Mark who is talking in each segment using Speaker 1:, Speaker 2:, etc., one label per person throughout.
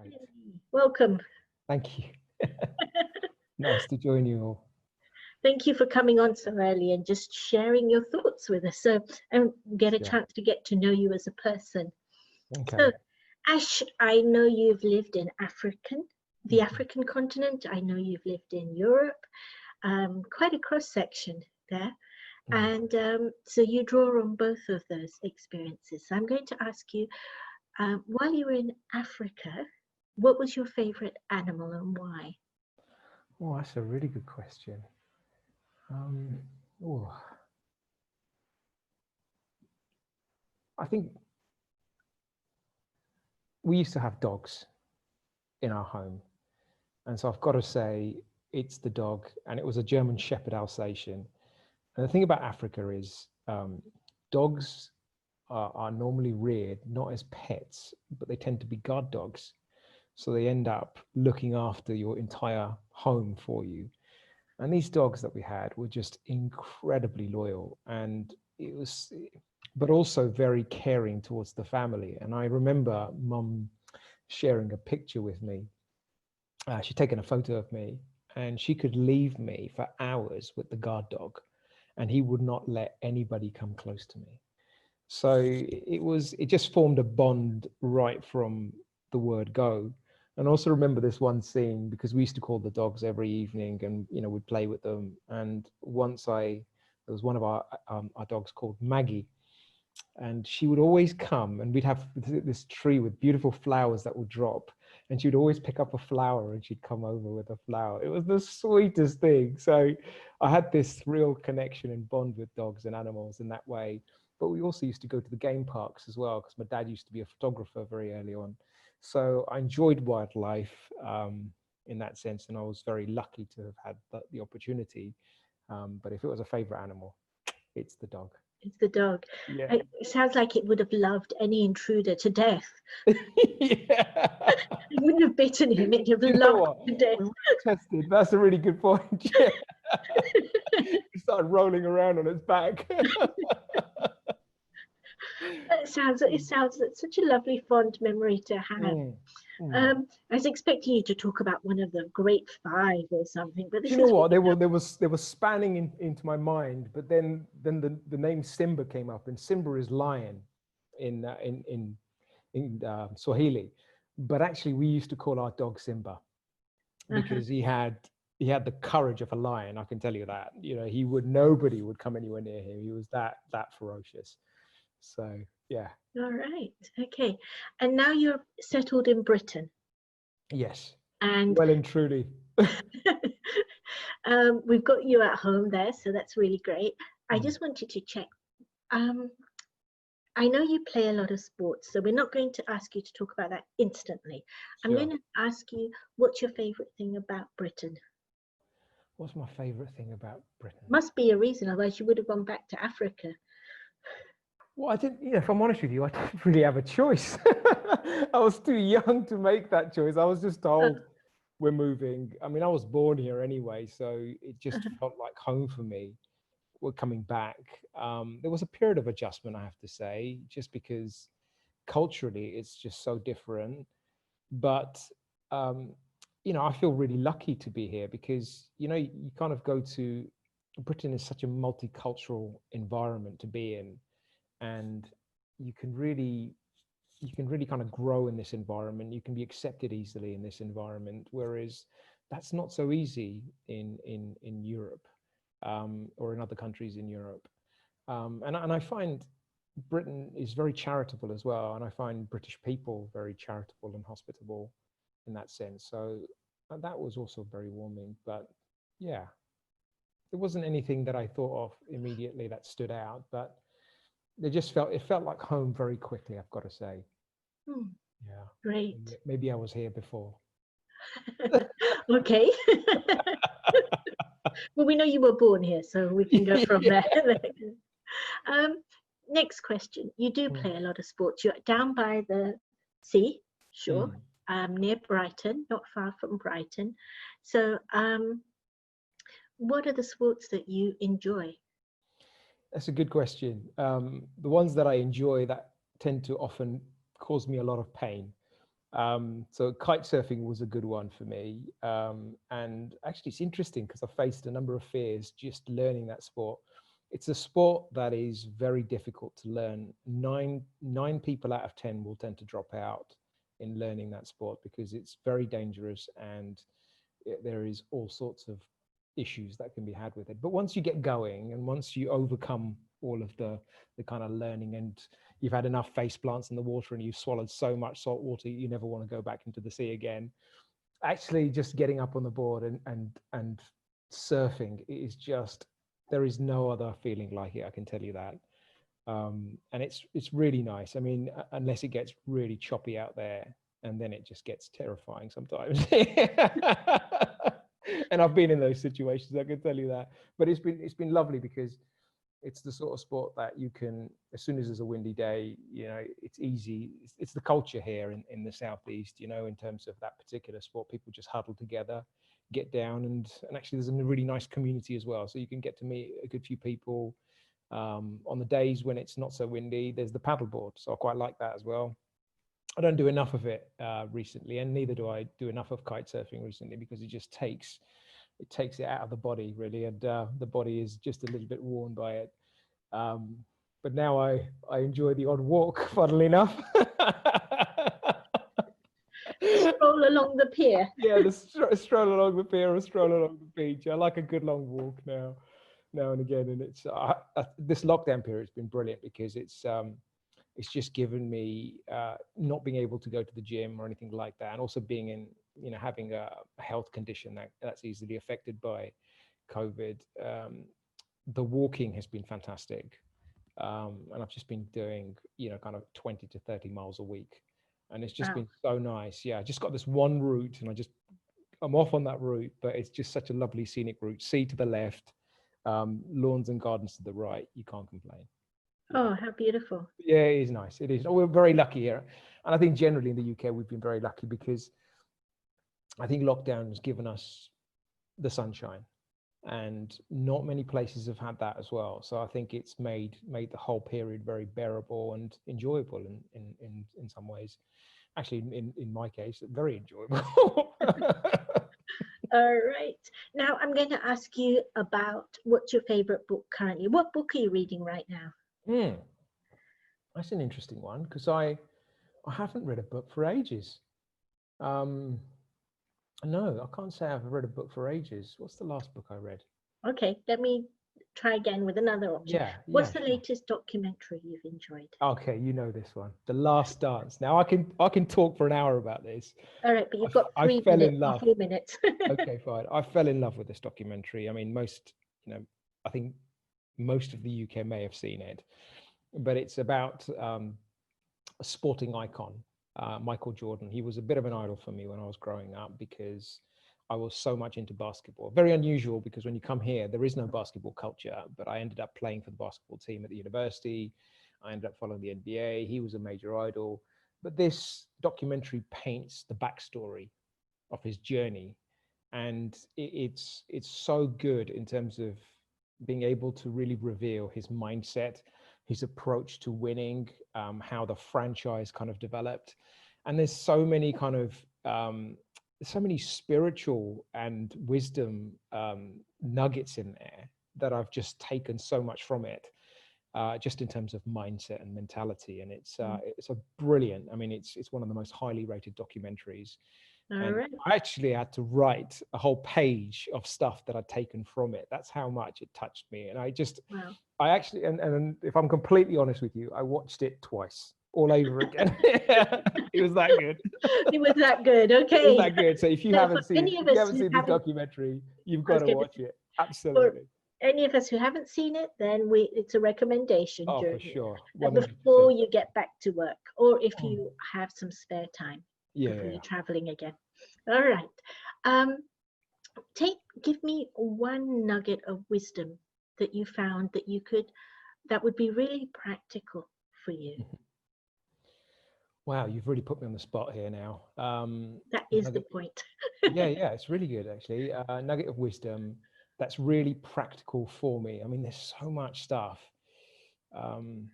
Speaker 1: Right.
Speaker 2: Welcome.
Speaker 1: Thank you. Nice to join you all.
Speaker 2: Thank you for coming on so early and just sharing your thoughts with us, so and get a
Speaker 1: Sure.
Speaker 2: chance to get to know you as a person.
Speaker 1: Okay.
Speaker 2: So, Ash, I know you've lived in the
Speaker 1: Mhm.
Speaker 2: African continent. I know you've lived in Europe, quite a cross section there.
Speaker 1: Mm.
Speaker 2: And so you draw on both of those experiences. So I'm going to ask you, while you were in Africa, what was your favorite animal and why?
Speaker 1: Oh, that's a really good question. Um, oh, I think we used to have dogs in our home. And so I've got to say, it's the dog, and it was a German Shepherd Alsatian. And the thing about Africa is dogs are normally reared not as pets, but they tend to be guard dogs. So they end up looking after your entire home for you. And these dogs that we had were just incredibly loyal, and it was, but also very caring towards the family. And I remember mum sharing a picture with me. She'd taken a photo of me, and she could leave me for hours with the guard dog, and he would not let anybody come close to me. So it just formed a bond right from the word go. And also remember this one scene, because we used to call the dogs every evening, and we'd play with them. And there was one of our dogs called Maggie, and she would always come, and we'd have this tree with beautiful flowers that would drop, and she would always pick up a flower and she'd come over with a flower. It was the sweetest thing. So I had this real connection and bond with dogs and animals in that way. But we also used to go to the game parks as well, because my dad used to be a photographer very early on. So I enjoyed wildlife in that sense, and I was very lucky to have had the opportunity. But if it was a favorite animal, it's the dog.
Speaker 2: It's the dog.
Speaker 1: Yeah.
Speaker 2: It sounds like it would have loved any intruder to death.
Speaker 1: Yeah.
Speaker 2: It wouldn't have bitten him, it'd have
Speaker 1: Do you know
Speaker 2: loved
Speaker 1: what?
Speaker 2: to death.
Speaker 1: We would have tested. That's a really good point. Yeah. It started rolling around on its back.
Speaker 2: It sounds like such a lovely, fond memory to have.
Speaker 1: Mm, mm.
Speaker 2: I was expecting you to talk about one of the Great Five or something, but
Speaker 1: Do
Speaker 2: this
Speaker 1: you know
Speaker 2: is
Speaker 1: what?
Speaker 2: really
Speaker 1: They were spanning into my mind, but then the name Simba came up, and Simba is lion in Swahili, but actually we used to call our dog Simba
Speaker 2: uh-huh.
Speaker 1: because he had the courage of a lion. I can tell you that. Nobody would come anywhere near him. He was that ferocious. So yeah,
Speaker 2: All right, okay. And now you're settled in Britain,
Speaker 1: yes,
Speaker 2: and
Speaker 1: well and truly.
Speaker 2: we've got you at home there, so that's really great. I
Speaker 1: Mm,
Speaker 2: just wanted to check. Um, I know you play a lot of sports, so we're not going to ask you to talk about that instantly. I'm going
Speaker 1: sure.
Speaker 2: to ask you, what's your favorite thing about Britain?
Speaker 1: What's my favorite thing about Britain?
Speaker 2: Must be a reason, otherwise you would have gone back to Africa.
Speaker 1: Well, I didn't, if I'm honest with you, I didn't really have a choice. I was too young to make that choice. I was just
Speaker 2: Uh,
Speaker 1: told we're moving. I mean, I was born here anyway, so it just
Speaker 2: uh-huh.
Speaker 1: felt like home for me. We're coming back. There was a period of adjustment, I have to say, just because culturally it's just so different. But um, I feel really lucky to be here because you kind of go to Britain is such a multicultural environment to be in, and you can really kind of grow in this environment. You can be accepted easily in this environment, whereas that's not so easy in Europe, or in other countries in Europe. And I find Britain is very charitable as well, and I find British people very charitable and hospitable in that sense. So that was also very warming. But yeah, there wasn't anything that I thought of immediately that stood out, but it felt like home very quickly, I've got to say.
Speaker 2: Hmm,
Speaker 1: Yeah.
Speaker 2: great.
Speaker 1: Maybe I was here before.
Speaker 2: Okay. Well, we know you were born here, so we can go from
Speaker 1: Yeah.
Speaker 2: there. um, Next question. You do
Speaker 1: Mm,
Speaker 2: play a lot of sports. You're down by the sea, sure,
Speaker 1: mm.
Speaker 2: near Brighton, not far from Brighton. So, what are the sports that you enjoy?
Speaker 1: That's a good question. The ones that I enjoy that tend to often cause me a lot of pain. So kite surfing was a good one for me. And actually, it's interesting because I faced a number of fears just learning that sport. It's a sport that is very difficult to learn. Nine people out of 10 will tend to drop out in learning that sport because it's very dangerous and there is all sorts of issues that can be had with it. But once you get going and once you overcome all of the kind of learning and you've had enough face plants in the water and you've swallowed so much salt water you never want to go back into the sea again, actually just getting up on the board and surfing is just, there is no other feeling like it, I can tell you that. And it's really nice. I mean, unless it gets really choppy out there, and then it just gets terrifying sometimes. And I've been in those situations, I can tell you that. But it's been lovely because it's the sort of sport that you can, as soon as there's a windy day, you know, it's easy. It's the culture here in the Southeast, you know, in terms of that particular sport. People just huddle together, get down, and actually there's a really nice community as well. So you can get to meet a good few people. On the days when it's not so windy, there's the paddleboard. So I quite like that as well. I don't do enough of it recently, and neither do I do enough of kite surfing recently because it just takes it out of the body really, and the body is just a little bit worn by it. Um, but now I enjoy the odd walk, funnily enough.
Speaker 2: Stroll along the pier.
Speaker 1: Yeah, the stroll along the pier or stroll along the beach. I like a good long walk now and again, and it's this lockdown period has been brilliant because it's just given me not being able to go to the gym or anything like that, and also being in, you know, having a health condition that's easily affected by COVID. The walking has been fantastic, and I've just been doing, you know, kind of 20 to 30 miles a week, and it's just
Speaker 2: Wow.
Speaker 1: been so nice. Yeah, I just got this one route, and I'm off on that route, but it's just such a lovely scenic route. Sea to the left, lawns and gardens to the right. You can't complain.
Speaker 2: Oh, how beautiful.
Speaker 1: Yeah, it is nice. It is. Oh, we're very lucky here. And I think generally in the UK, we've been very lucky because I think lockdown has given us the sunshine, and not many places have had that as well. So I think it's made the whole period very bearable and enjoyable in some ways. Actually, in my case, very enjoyable.
Speaker 2: All right. Now I'm going to ask you about what's your favorite book currently. What book are you reading right now?
Speaker 1: That's an interesting one because I haven't read a book for ages. No, I can't say I've read a book for ages. What's the last book I read?
Speaker 2: Okay, let me try again with another option.
Speaker 1: Yeah.
Speaker 2: What's the
Speaker 1: Sure.
Speaker 2: latest documentary you've enjoyed?
Speaker 1: Okay, you know this one, The Last Dance. Now I can talk for an hour about this.
Speaker 2: All right, but you've got
Speaker 1: I
Speaker 2: 3
Speaker 1: fell
Speaker 2: minutes
Speaker 1: in
Speaker 2: or
Speaker 1: love.
Speaker 2: 4 minutes.
Speaker 1: Okay, fine. I fell in love with this documentary. I mean, I think most of the UK may have seen it, but it's about a sporting icon, Michael Jordan. He was a bit of an idol for me when I was growing up because I was so much into basketball. Very unusual because when you come here, there is no basketball culture, but I ended up playing for the basketball team at the university. I ended up following the NBA. He was a major idol. But this documentary paints the backstory of his journey. And it's so good in terms of being able to really reveal his mindset, his approach to winning, how the franchise kind of developed. And there's so many kind of so many spiritual and wisdom nuggets in there that I've just taken so much from it, just in terms of mindset and mentality. And it's a brilliant. I mean, it's one of the most highly rated documentaries.
Speaker 2: All
Speaker 1: And
Speaker 2: right.
Speaker 1: I actually had to write a whole page of stuff that I'd taken from it. That's how much it touched me. And
Speaker 2: Wow.
Speaker 1: I actually, and if I'm completely honest with you, I watched it twice, all over again. It was that good.
Speaker 2: It was that good.
Speaker 1: It was
Speaker 2: Okay.
Speaker 1: that good. So if you
Speaker 2: So
Speaker 1: haven't
Speaker 2: for any of
Speaker 1: if you
Speaker 2: us
Speaker 1: haven't
Speaker 2: who
Speaker 1: seen this
Speaker 2: haven't,
Speaker 1: documentary, you've
Speaker 2: I was
Speaker 1: got to
Speaker 2: going to
Speaker 1: watch
Speaker 2: say,
Speaker 1: it.
Speaker 2: for
Speaker 1: Absolutely.
Speaker 2: any of us who haven't seen it, then it's a recommendation
Speaker 1: Oh, for
Speaker 2: during
Speaker 1: sure.
Speaker 2: before
Speaker 1: 100%.
Speaker 2: you get back to work, or if
Speaker 1: Mm.
Speaker 2: you have some spare time before
Speaker 1: Yeah.
Speaker 2: you're traveling again. All right. Um, give me one nugget of wisdom that you found that would be really practical for you.
Speaker 1: Wow, you've really put me on the spot here now.
Speaker 2: That is the
Speaker 1: Nugget,
Speaker 2: point.
Speaker 1: yeah, it's really good actually. Nugget of wisdom that's really practical for me. I mean, there's so much stuff. Um,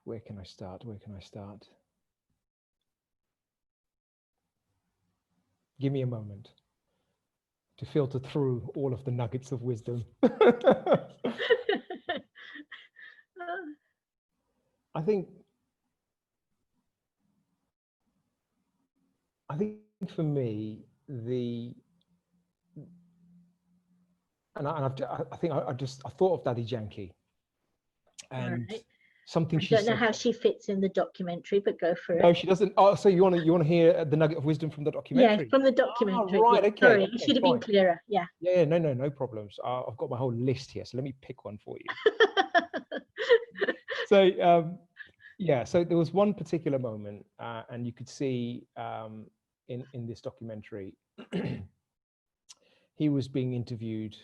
Speaker 1: Where can I start? Where can I start? Give me a moment to filter through all of the nuggets of wisdom. I think for me, I thought of Daddy Yankee, and
Speaker 2: right.
Speaker 1: something
Speaker 2: I
Speaker 1: she
Speaker 2: don't know
Speaker 1: said.
Speaker 2: how she fits in the documentary, but go for it.
Speaker 1: No, she doesn't. Oh, so you want to hear the nugget of wisdom from the documentary?
Speaker 2: Yeah, from the documentary.
Speaker 1: Oh, right.
Speaker 2: Yeah.
Speaker 1: Okay.
Speaker 2: Sorry,
Speaker 1: Okay.
Speaker 2: it should have been clearer. Yeah.
Speaker 1: Yeah. No problems. I've got my whole list here, so let me pick one for you. So, yeah. So there was one particular moment, and you could see in this documentary, he was being interviewed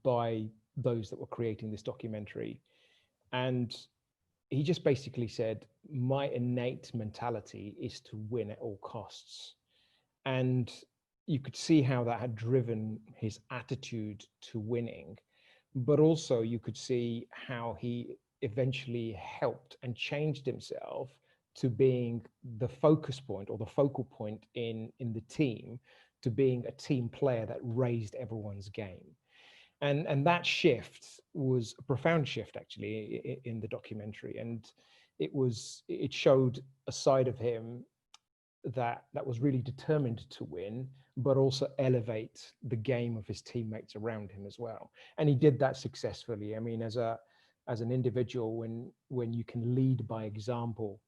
Speaker 1: by those that were creating this documentary, and he just basically said, my innate mentality is to win at all costs. And you could see how that had driven his attitude to winning, but also you could see how he eventually helped and changed himself to being the focus point or the focal point in the team, to being a team player that raised everyone's game. And that shift was a profound shift, actually, in the documentary. And it showed a side of him that was really determined to win, but also elevate the game of his teammates around him as well. And he did that successfully. I mean, as an individual, when you can lead by example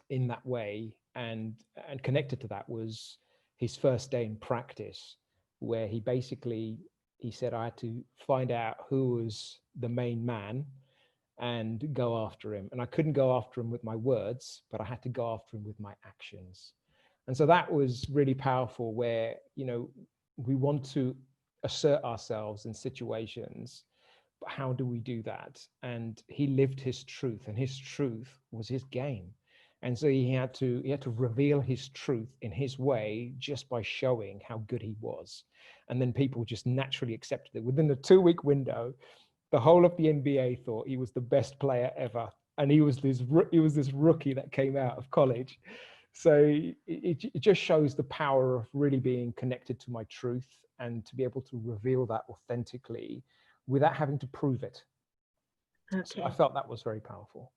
Speaker 1: in that way, and connected to that was his first day in practice, where he said, I had to find out who was the main man and go after him. And I couldn't go after him with my words, but I had to go after him with my actions. And so that was really powerful, where, we want to assert ourselves in situations, but how do we do that? And he lived his truth, and his truth was his game. And so he had to reveal his truth in his way, just by showing how good he was. And then people just naturally accepted it. Within the 2-week window, the whole of the NBA thought he was the best player ever. And he was this rookie that came out of college. So it just shows the power of really being connected to my truth, and to be able to reveal that authentically without having to prove it.
Speaker 2: Okay.
Speaker 1: So I felt that was very powerful.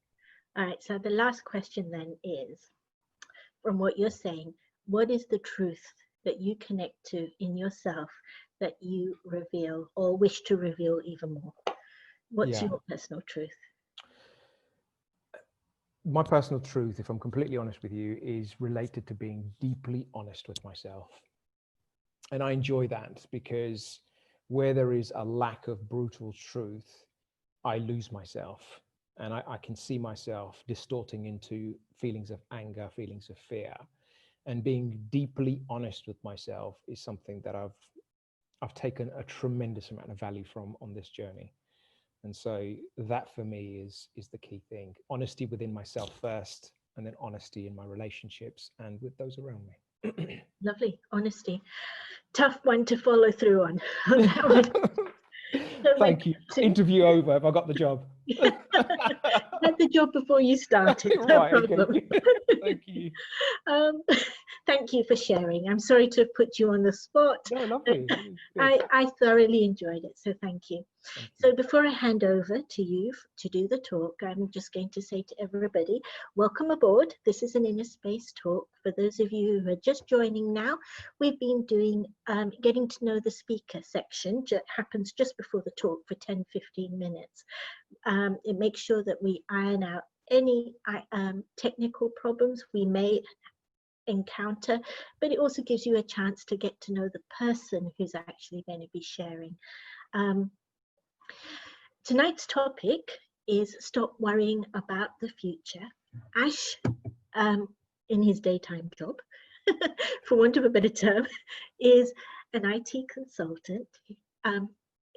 Speaker 2: All right. So the last question then is, from what you're saying, what is the truth that you connect to in yourself that you reveal or wish to reveal even more? What's your personal truth?
Speaker 1: My personal truth, if I'm completely honest with you, is related to being deeply honest with myself. And I enjoy that, because where there is a lack of brutal truth, I lose myself, and I can see myself distorting into feelings of anger, feelings of fear. And being deeply honest with myself is something that I've taken a tremendous amount of value from on this journey. And so that for me is the key thing. Honesty within myself first, and then honesty in my relationships and with those around me.
Speaker 2: Lovely. Honesty. Tough one to follow through on that one.
Speaker 1: Thank you. Interview over. Have I got the job?
Speaker 2: Had the job before you started. No
Speaker 1: Right,
Speaker 2: problem.
Speaker 1: okay. Thank you.
Speaker 2: Thank you for sharing. I'm sorry to have put you on the spot.
Speaker 1: No, lovely.
Speaker 2: I thoroughly enjoyed it, so thank you.
Speaker 1: Thank you.
Speaker 2: So before I hand over to you to do the talk, I'm just going to say to everybody, welcome aboard. This is an Inner Space talk. For those of you who are just joining now, we've been doing getting to know the speaker section. That happens just before the talk for 10-15 minutes. It makes sure that we iron out any technical problems we may encounter, but it also gives you a chance to get to know the person who's actually going to be sharing. Tonight's topic is stop worrying about the future. Ash, in his daytime job, for want of a better term, is an IT consultant.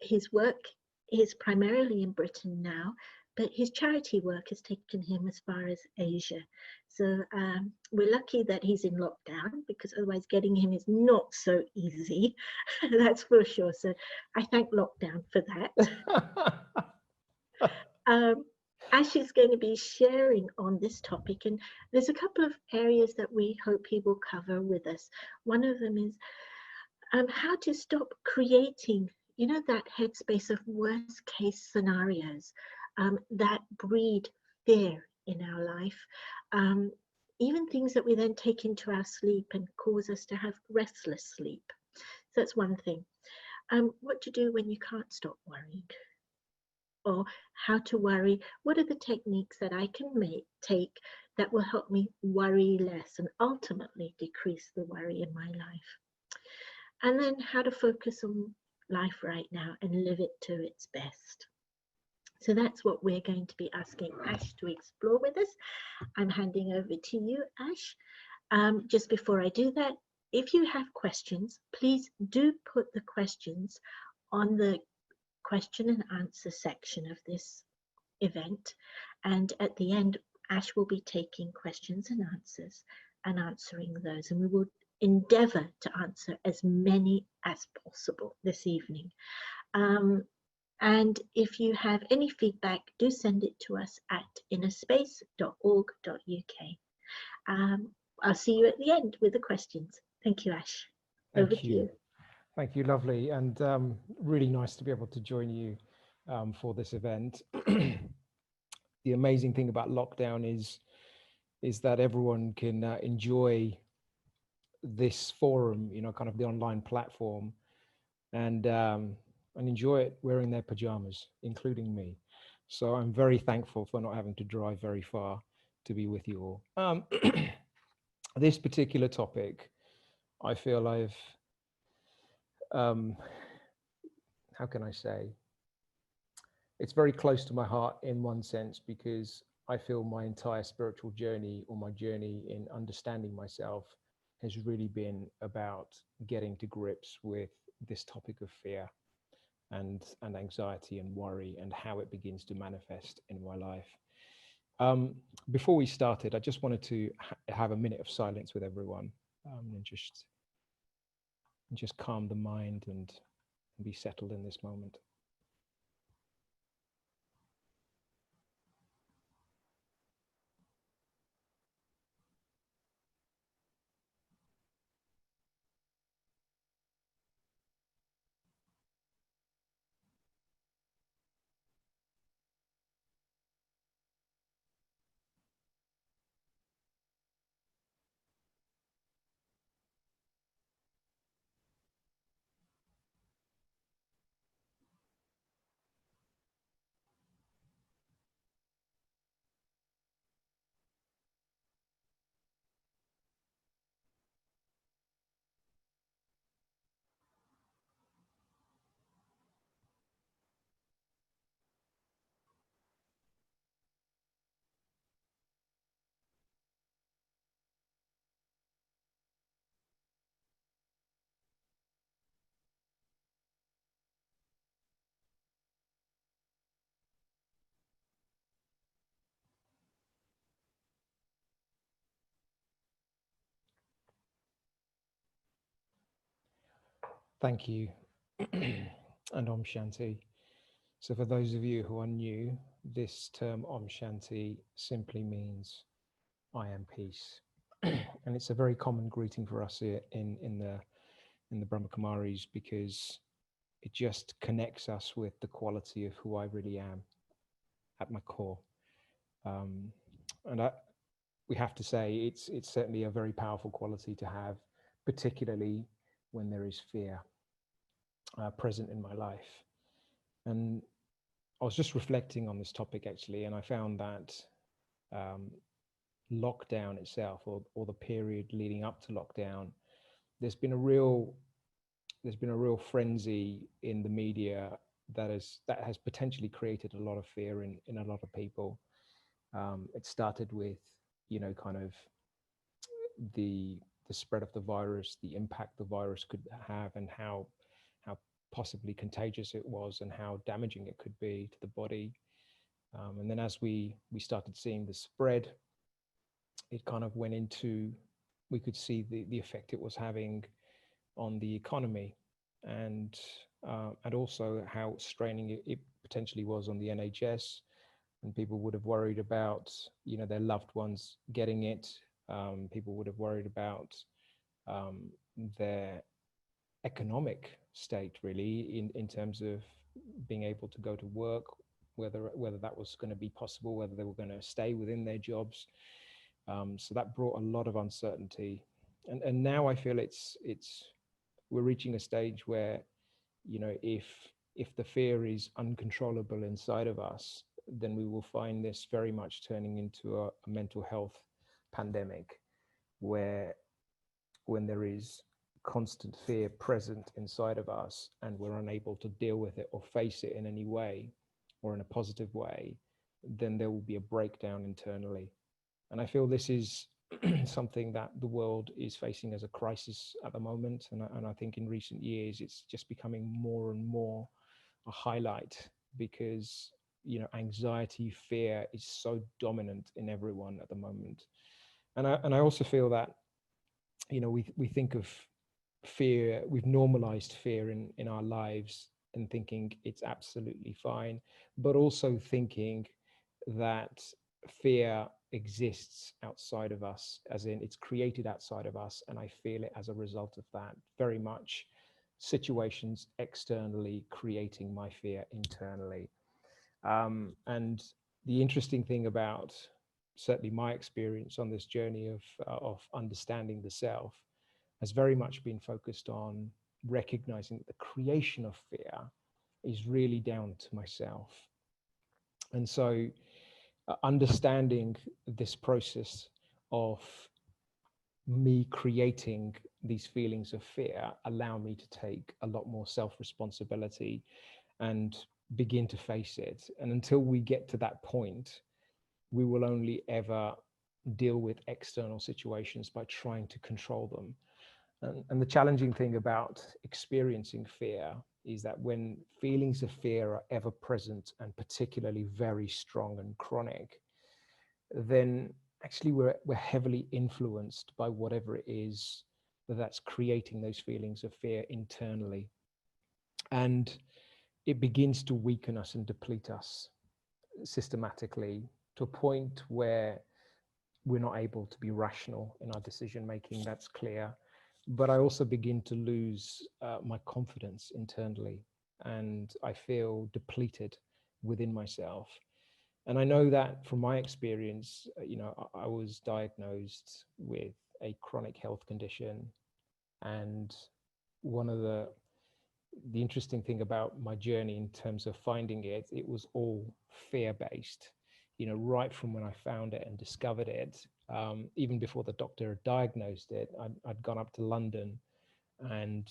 Speaker 2: His work is primarily in Britain now, but his charity work has taken him as far as Asia. So we're lucky that he's in lockdown, because otherwise getting him is not so easy. That's for sure. So I thank lockdown for that. Ash is going to be sharing on this topic, and there's a couple of areas that we hope he will cover with us. One of them is how to stop creating, that headspace of worst case scenarios that breed fear in our life. Even things that we then take into our sleep and cause us to have restless sleep. So that's one thing. What to do when you can't stop worrying, or how to worry. What are the techniques that I can take that will help me worry less and ultimately decrease the worry in my life? And then how to focus on life right now and live it to its best. So that's what we're going to be asking Ash to explore with us. I'm handing over to you, Ash. Just before I do that, if you have questions, please do put the questions on the question and answer section of this event. And at the end, Ash will be taking questions and answers and answering those. And we will endeavor to answer as many as possible this evening. And if you have any feedback, do send it to us at innerspace.org.uk. I'll see you at the end with the questions. Thank you, Ash. Over to you.
Speaker 1: Thank you, lovely, and really nice to be able to join you for this event. The amazing thing about lockdown is that everyone can enjoy this forum, kind of the online platform, and enjoy it wearing their pajamas, including me. So I'm very thankful for not having to drive very far to be with you all. This particular topic, I feel I've, how can I say? It's very close to my heart in one sense, because I feel my entire spiritual journey, or my journey in understanding myself, has really been about getting to grips with this topic of fear and anxiety and worry, and how it begins to manifest in my life. Before we started, I just wanted to have a minute of silence with everyone, and just calm the mind and be settled in this moment. Thank you. And Om Shanti. So for those of you who are new, this term Om Shanti simply means I am peace. And it's a very common greeting for us here in the Brahma Kumaris, because it just connects us with the quality of who I really am at my core. And we have to say it's certainly a very powerful quality to have, particularly when there is fear present in my life. And I was just reflecting on this topic actually, and I found that lockdown itself, or the period leading up to lockdown, there's been a real frenzy in the media that has potentially created a lot of fear in a lot of people. It started with, kind of the spread of the virus, the impact the virus could have, and how possibly contagious it was, and how damaging it could be to the body. And then as we started seeing the spread, it kind of went into, we could see the effect it was having on the economy, and also how straining it potentially was on the NHS, and people would have worried about, their loved ones getting it. People would have worried about um, their economic state, really, in terms of being able to go to work, whether that was going to be possible, whether they were going to stay within their jobs. So that brought a lot of uncertainty, and now I feel it's we're reaching a stage where, if the fear is uncontrollable inside of us, then we will find this very much turning into a mental health pandemic, where when there is constant fear present inside of us and we're unable to deal with it or face it in any way or in a positive way, then there will be a breakdown internally. And I feel this is something that the world is facing as a crisis at the moment. And I think in recent years, it's just becoming more and more a highlight, because, anxiety, fear is so dominant in everyone at the moment. And I also feel that, we think of fear, we've normalized fear in our lives and thinking it's absolutely fine, but also thinking that fear exists outside of us, as in it's created outside of us, and I feel it as a result of that. Very much situations externally creating my fear internally. And the interesting thing about certainly my experience on this journey of understanding the self has very much been focused on recognizing that the creation of fear is really down to myself. And so understanding this process of me creating these feelings of fear allow me to take a lot more self-responsibility and begin to face it. And until we get to that point, we will only ever deal with external situations by trying to control them. And the challenging thing about experiencing fear is that when feelings of fear are ever present and particularly very strong and chronic, then actually we're heavily influenced by whatever it is that's creating those feelings of fear internally. And it begins to weaken us and deplete us systematically to a point where we're not able to be rational in our decision making. That's clear. But I also begin to lose my confidence internally, and I feel depleted within myself. And I know that from my experience, I was diagnosed with a chronic health condition. And one of the interesting thing about my journey in terms of finding it, it was all fear based, right from when I found it and discovered it. Even before the doctor had diagnosed it, I'd gone up to London, and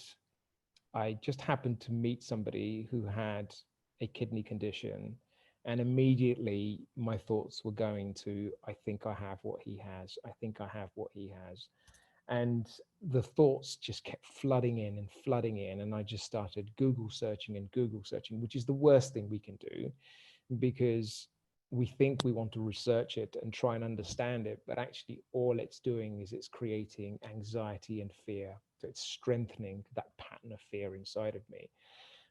Speaker 1: I just happened to meet somebody who had a kidney condition. And immediately my thoughts were going to, I think I have what he has. I think I have what he has. And the thoughts just kept flooding in and flooding in. And I just started Google searching, which is the worst thing we can do, because we think we want to research it and try and understand it, but actually all it's doing is it's creating anxiety and fear. So it's strengthening that pattern of fear inside of me,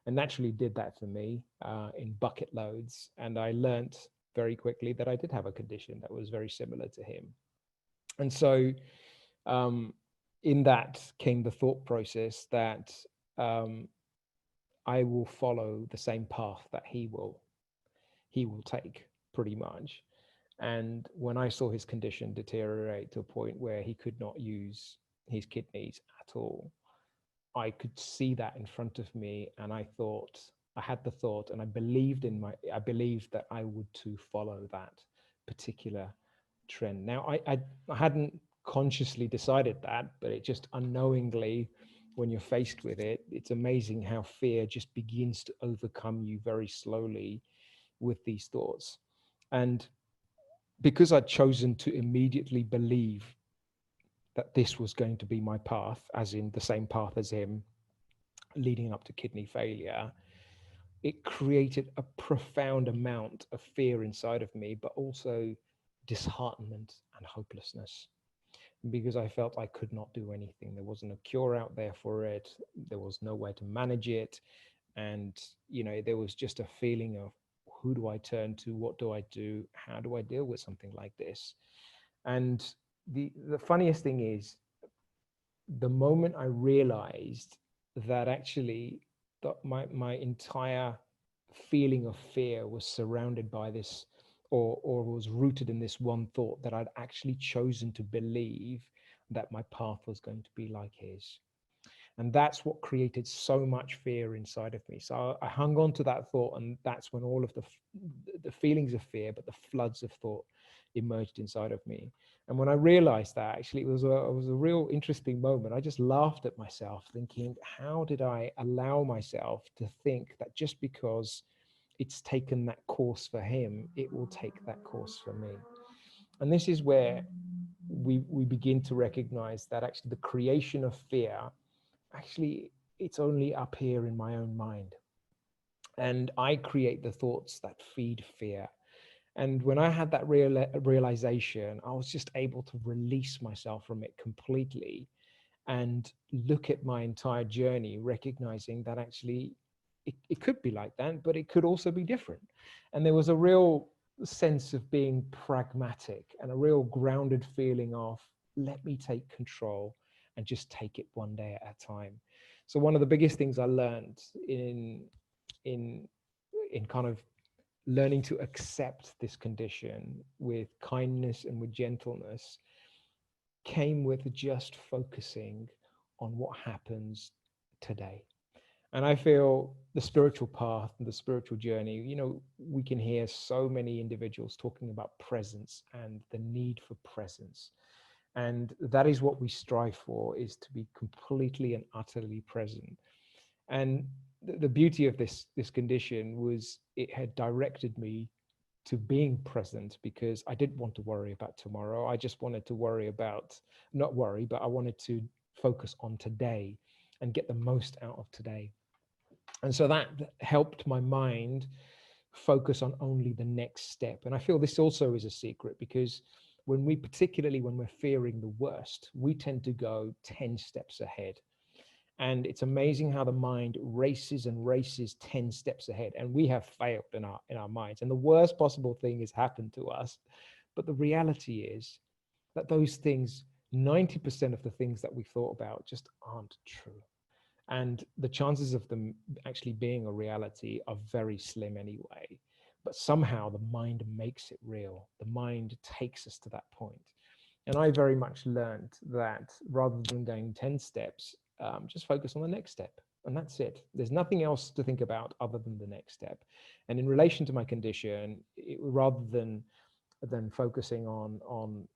Speaker 1: and naturally did that for me in bucket loads. And I learned very quickly that I did have a condition that was very similar to him. And so in that came the thought process that I will follow the same path that he will take, pretty much. And when I saw his condition deteriorate to a point where he could not use his kidneys at all, I could see that in front of me. And I had the thought, and I believed that I would too follow that particular trend. Now, I hadn't consciously decided that, but it just unknowingly, when you're faced with it, it's amazing how fear just begins to overcome you very slowly with these thoughts. And because I'd chosen to immediately believe that this was going to be my path, as in the same path as him, leading up to kidney failure, it created a profound amount of fear inside of me, but also disheartenment and hopelessness, because I felt I could not do anything. There wasn't a cure out there for it. There was no way to manage it. And, there was just a feeling of, who do I turn to? What do I do? How do I deal with something like this? And the funniest thing is, the moment I realized that actually my entire feeling of fear was surrounded by this, or was rooted in this one thought, that I'd actually chosen to believe that my path was going to be like his. And that's what created so much fear inside of me. So I hung on to that thought, and that's when all of the feelings of fear, but the floods of thought, emerged inside of me. And when I realized that, actually it was a real interesting moment. I just laughed at myself, thinking, how did I allow myself to think that just because it's taken that course for him, it will take that course for me? And this is where we begin to recognize that actually the creation of fear, actually, it's only up here in my own mind. And I create the thoughts that feed fear. And when I had that realization, I was just able to release myself from it completely and look at my entire journey, recognizing that actually it could be like that, but it could also be different. And there was a real sense of being pragmatic and a real grounded feeling of, let me take control and just take it one day at a time. So one of the biggest things I learned in in kind of learning to accept this condition with kindness and with gentleness came with just focusing on what happens today. And I feel the spiritual path and the spiritual journey, we can hear so many individuals talking about presence and the need for presence. And that is what we strive for, is to be completely and utterly present. And the beauty of this condition was, it had directed me to being present, because I didn't want to worry about tomorrow. I just wanted to not worry, but I wanted to focus on today and get the most out of today. And so that helped my mind focus on only the next step. And I feel this also is a secret, because particularly when we're fearing the worst, we tend to go 10 steps ahead. And it's amazing how the mind races and races 10 steps ahead. And we have failed in our minds. And the worst possible thing has happened to us. But the reality is that those things, 90% of the things that we thought about, just aren't true. And the chances of them actually being a reality are very slim anyway. But somehow the mind makes it real. The mind takes us to that point. And I very much learned that rather than going 10 steps, just focus on the next step. And that's it. There's nothing else to think about other than the next step. And in relation to my condition, rather than focusing on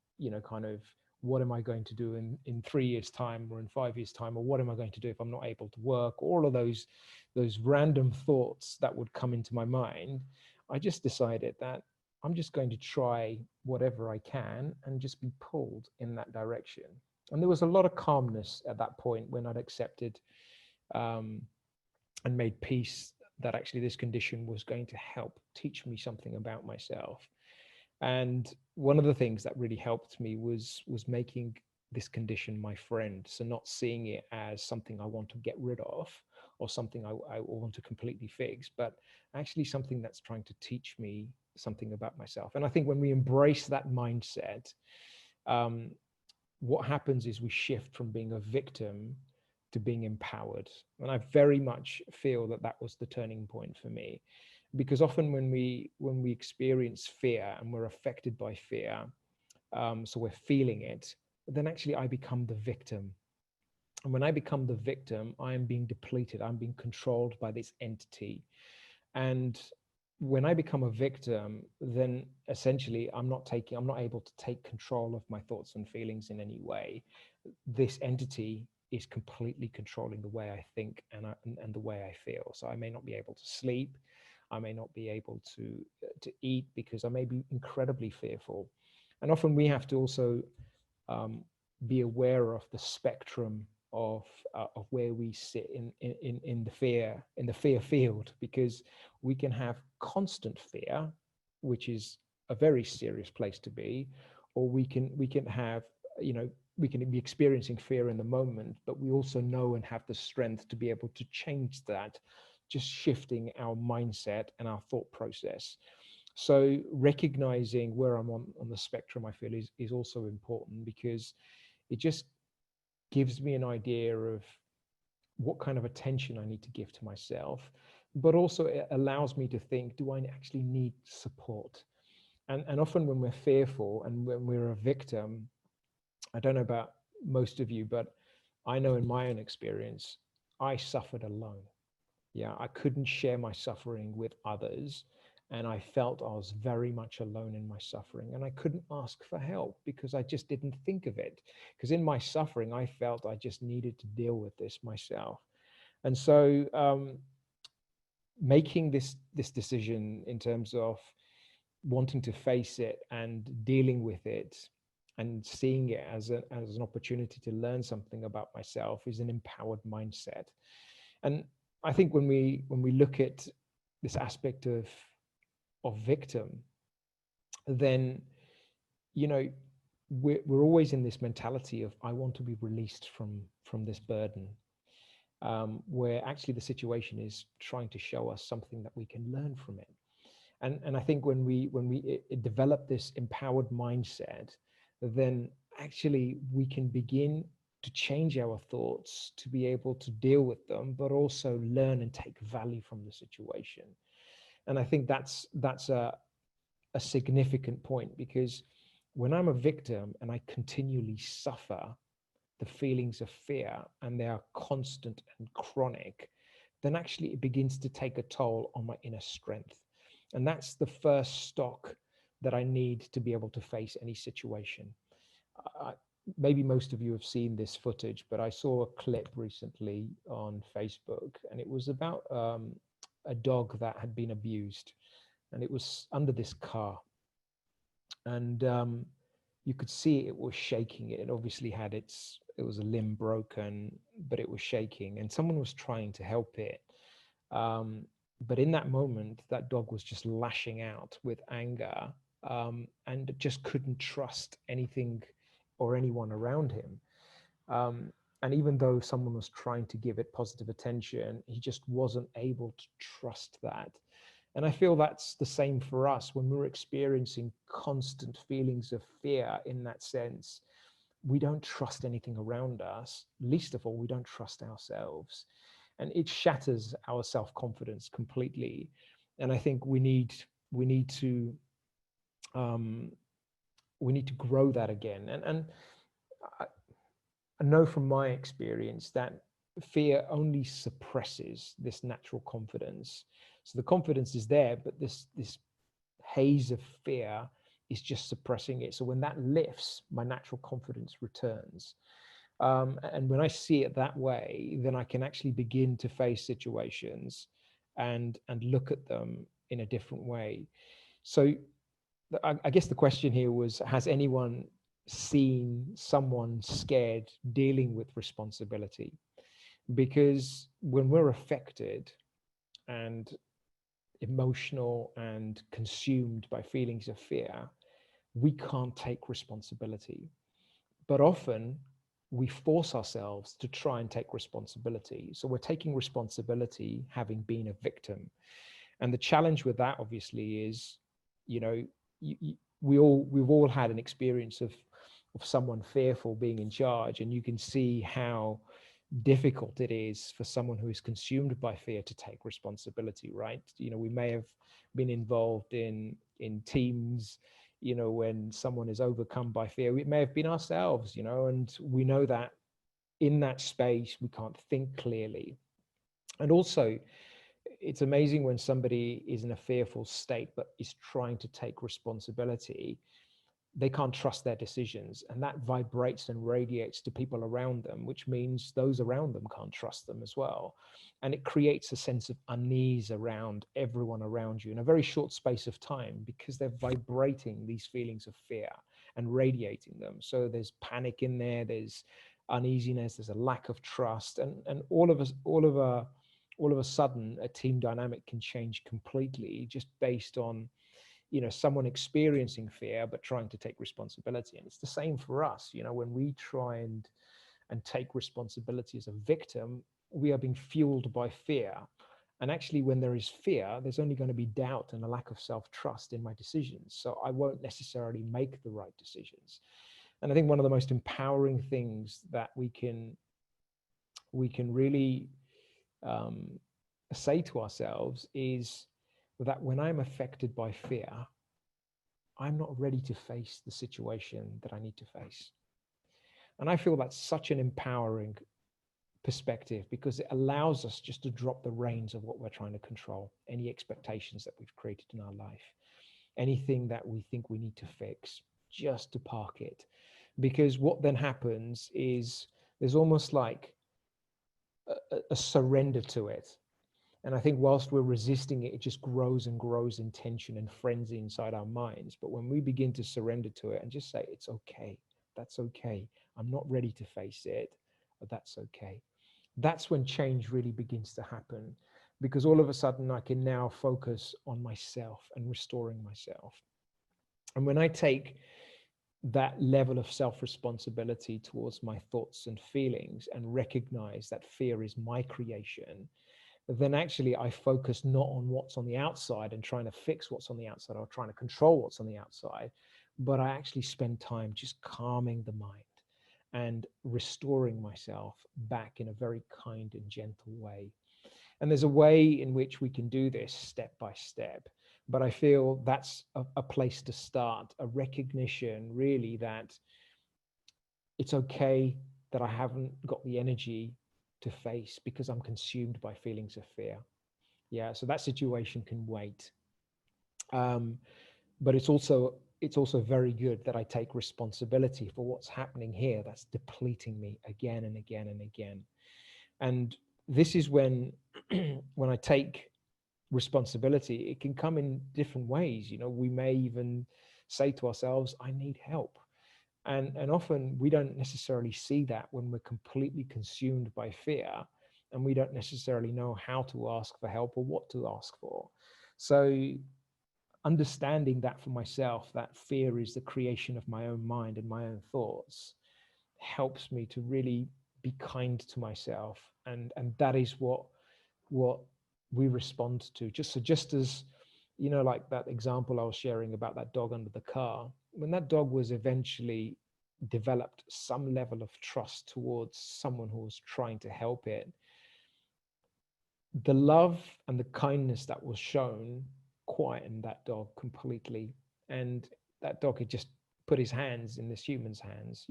Speaker 1: kind of, what am I going to do in 3 years time, or in 5 years time, or what am I going to do if I'm not able to work, all of those random thoughts that would come into my mind, I just decided that I'm just going to try whatever I can and just be pulled in that direction. And there was a lot of calmness at that point when I'd accepted and made peace that actually this condition was going to help teach me something about myself. And one of the things that really helped me was making this condition my friend. So not seeing it as something I want to get rid of, or something I want to completely fix, but actually something that's trying to teach me something about myself. And I think when we embrace that mindset, what happens is we shift from being a victim to being empowered. And I very much feel that that was the turning point for me, because often when we experience fear and we're affected by fear, so we're feeling it, then actually I become the victim. And when I become the victim, I am being depleted. I'm being controlled by this entity. And when I become a victim, then essentially I'm not able to take control of my thoughts and feelings in any way. This entity is completely controlling the way I think and the way I feel. So I may not be able to sleep. I may not be able to eat, because I may be incredibly fearful. And often we have to also be aware of the spectrum of where we sit in the fear field, because we can have constant fear, which is a very serious place to be, or we can have, we can be experiencing fear in the moment, but we also know and have the strength to be able to change that just shifting our mindset and our thought process. So recognizing where I'm on the spectrum, I feel is also important, because it just gives me an idea of what kind of attention I need to give to myself, but also it allows me to think, do I actually need support? And often when we're fearful and when we're a victim, I don't know about most of you, but I know in my own experience, I suffered alone. Yeah, I couldn't share my suffering with others. And I felt I was very much alone in my suffering. And I couldn't ask for help because I just didn't think of it. Because in my suffering, I felt I just needed to deal with this myself. And so making this decision in terms of wanting to face it and dealing with it and seeing it as an opportunity to learn something about myself is an empowered mindset. And I think when we look at this aspect of victim, then you know we're always in this mentality of I want to be released from this burden, where actually the situation is trying to show us something that we can learn from it. And I think when we develop this empowered mindset, then actually we can begin to change our thoughts to be able to deal with them, but also learn and take value from the situation. And I think that's a significant point, because when I'm a victim and I continually suffer the feelings of fear and they are constant and chronic, then actually it begins to take a toll on my inner strength. And that's the first stock that I need to be able to face any situation. I, Maybe most of you have seen this footage, but I saw a clip recently on Facebook, and it was about a dog that had been abused, and it was under this car. And you could see it was shaking. It obviously had it was a limb broken, but it was shaking, and someone was trying to help it. But in that moment, that dog was just lashing out with anger, and just couldn't trust anything or anyone around him. Um, and even though someone was trying to give it positive attention, he just wasn't able to trust that. And I feel that's the same for us when we're experiencing constant feelings of fear in that sense. We don't trust anything around us. Least of all, we don't trust ourselves. And it shatters our self-confidence completely. And I think we need to um, we need to grow that again. And I, I know from my experience that fear only suppresses this natural confidence. So the confidence is there, but this haze of fear is just suppressing it. So when that lifts, my natural confidence returns. And when I see it that way, then I can actually begin to face situations and look at them in a different way. So I guess the question here was, has anyone seen someone scared dealing with responsibility? Because when we're affected and emotional and consumed by feelings of fear, we can't take responsibility. But often we force ourselves to try and take responsibility. So we're taking responsibility having been a victim. And the challenge with that obviously is, you know, we've all had an experience of someone fearful being in charge, and you can see how difficult it is for someone who is consumed by fear to take responsibility, right? We may have been involved in teams, when someone is overcome by fear. It may have been ourselves, and we know that in that space we can't think clearly. And also, it's amazing when somebody is in a fearful state but is trying to take responsibility, they can't trust their decisions, and that vibrates and radiates to people around them, which means those around them can't trust them as well. And it creates a sense of unease around everyone around you in a very short space of time, because they're vibrating these feelings of fear and radiating them. So there's panic in there, there's uneasiness, there's a lack of trust, and all of a sudden a team dynamic can change completely just based on someone experiencing fear but trying to take responsibility. And it's the same for us. When we try and take responsibility as a victim, we are being fueled by fear, And actually, when there is fear, there's only going to be doubt and a lack of self-trust in my decisions. So I won't necessarily make the right decisions. And I think one of the most empowering things that we can really say to ourselves is that when I'm affected by fear, I'm not ready to face the situation that I need to face. And I feel that's such an empowering perspective, because it allows us just to drop the reins of what we're trying to control, any expectations that we've created in our life, anything that we think we need to fix, just to park it. Because what then happens is there's almost like a surrender to it. And I think whilst we're resisting it, it just grows and grows in tension and frenzy inside our minds. But when we begin to surrender to it and just say, it's okay, that's okay, I'm not ready to face it, but that's okay. That's when change really begins to happen, because all of a sudden I can now focus on myself and restoring myself. And when I take that level of self-responsibility towards my thoughts and feelings and recognize that fear is my creation, then actually I focus not on what's on the outside and trying to fix what's on the outside or trying to control what's on the outside, but I actually spend time just calming the mind and restoring myself back in a very kind and gentle way. And there's a way in which we can do this step by step. But I feel that's a place to start, a recognition really that it's okay that I haven't got the energy to face because I'm consumed by feelings of fear. Yeah, so that situation can wait. Um, but it's also very good that I take responsibility for what's happening here that's depleting me again and again and again. And this is when when I take responsibility, it can come in different ways. We may even say to ourselves, I need help. And often we don't necessarily see that when we're completely consumed by fear, and we don't necessarily know how to ask for help or what to ask for. So understanding that for myself, that fear is the creation of my own mind and my own thoughts, helps me to really be kind to myself. And that is what we respond to. Just as, like that example I was sharing about that dog under the car, when that dog was eventually developed some level of trust towards someone who was trying to help it, the love and the kindness that was shown quietened that dog completely. And that dog had just put his hands in this human's hands,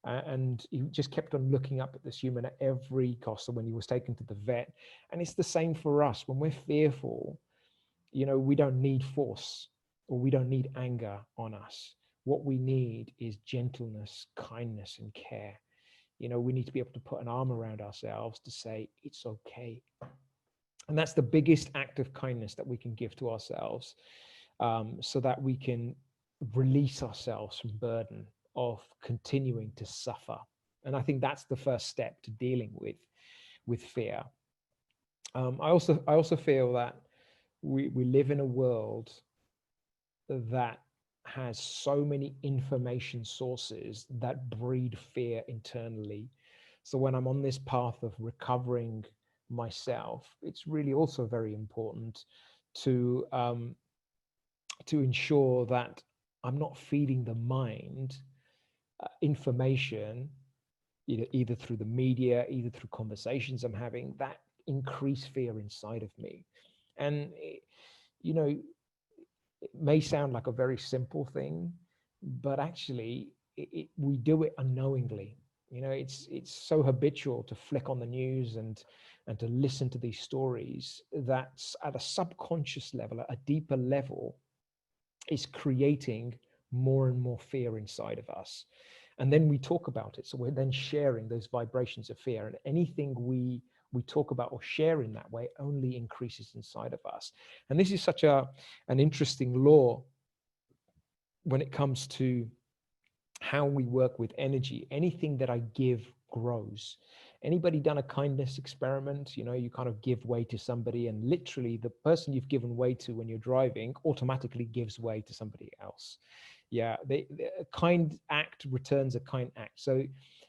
Speaker 1: and he just kept on looking up at this human at every cost. So when he was taken to the vet, and it's the same for us when we're fearful, we don't need force or we don't need anger on us. What we need is gentleness, kindness, and care. We need to be able to put an arm around ourselves to say, it's okay. And that's the biggest act of kindness that we can give to ourselves, so that we can release ourselves from burden of continuing to suffer. And I think that's the first step to dealing with fear. I also feel that we live in a world that has so many information sources that breed fear internally. So when I'm on this path of recovering myself, it's really also very important to ensure that I'm not feeding the mind information, either through the media, either through conversations I'm having, that increase fear inside of me. And it may sound like a very simple thing, but actually we do it unknowingly. It's so habitual to flick on the news and to listen to these stories that's at a subconscious level, at a deeper level, is creating more and more fear inside of us. And then we talk about it. So we're then sharing those vibrations of fear, and anything we talk about or share in that way only increases inside of us. And this is such an interesting law when it comes to how we work with energy. Anything that I give grows. Anybody done a kindness experiment? You kind of give way to somebody, and literally the person you've given way to when you're driving automatically gives way to somebody else. Yeah, a kind act returns a kind act. So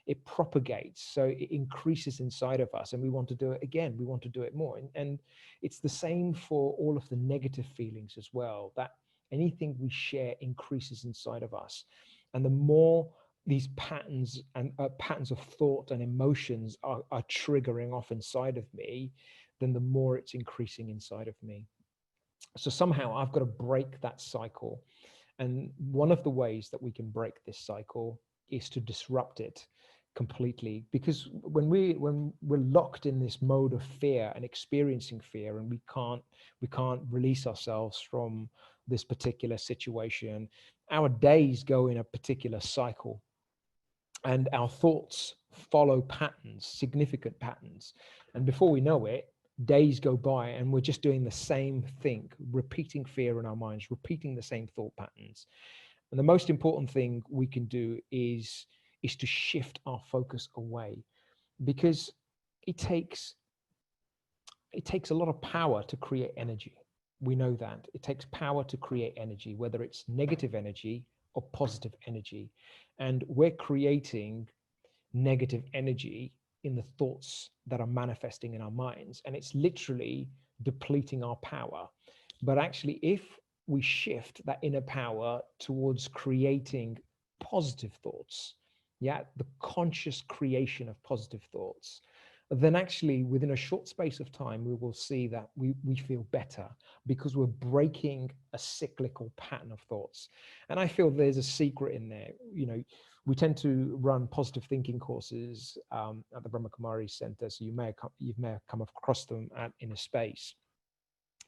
Speaker 1: it propagates, so it increases inside of us, and we want to do it again, we want to do it more. And it's the same for all of the negative feelings as well, that anything we share increases inside of us. And the more these patterns and patterns of thought and emotions are triggering off inside of me, then the more it's increasing inside of me. So somehow I've got to break that cycle. And one of the ways that we can break this cycle is to disrupt it completely. Because when we're locked in this mode of fear and experiencing fear, and we can't release ourselves from this particular situation, our days go in a particular cycle, and our thoughts follow patterns, significant patterns. And before we know it, days go by and we're just doing the same thing, repeating fear in our minds, repeating the same thought patterns. And the most important thing we can do is to shift our focus away, because it takes a lot of power to create energy. We know that it takes power to create energy, whether it's negative energy or positive energy. And we're creating negative energy in the thoughts that are manifesting in our minds, and it's literally depleting our power. But actually, if we shift that inner power towards creating positive thoughts, the conscious creation of positive thoughts, then actually within a short space of time, we will see that we feel better, because we're breaking a cyclical pattern of thoughts. And I feel there's a secret in there. We tend to run positive thinking courses at the Brahma Kumari Center, so you may have come across them at Inner Space.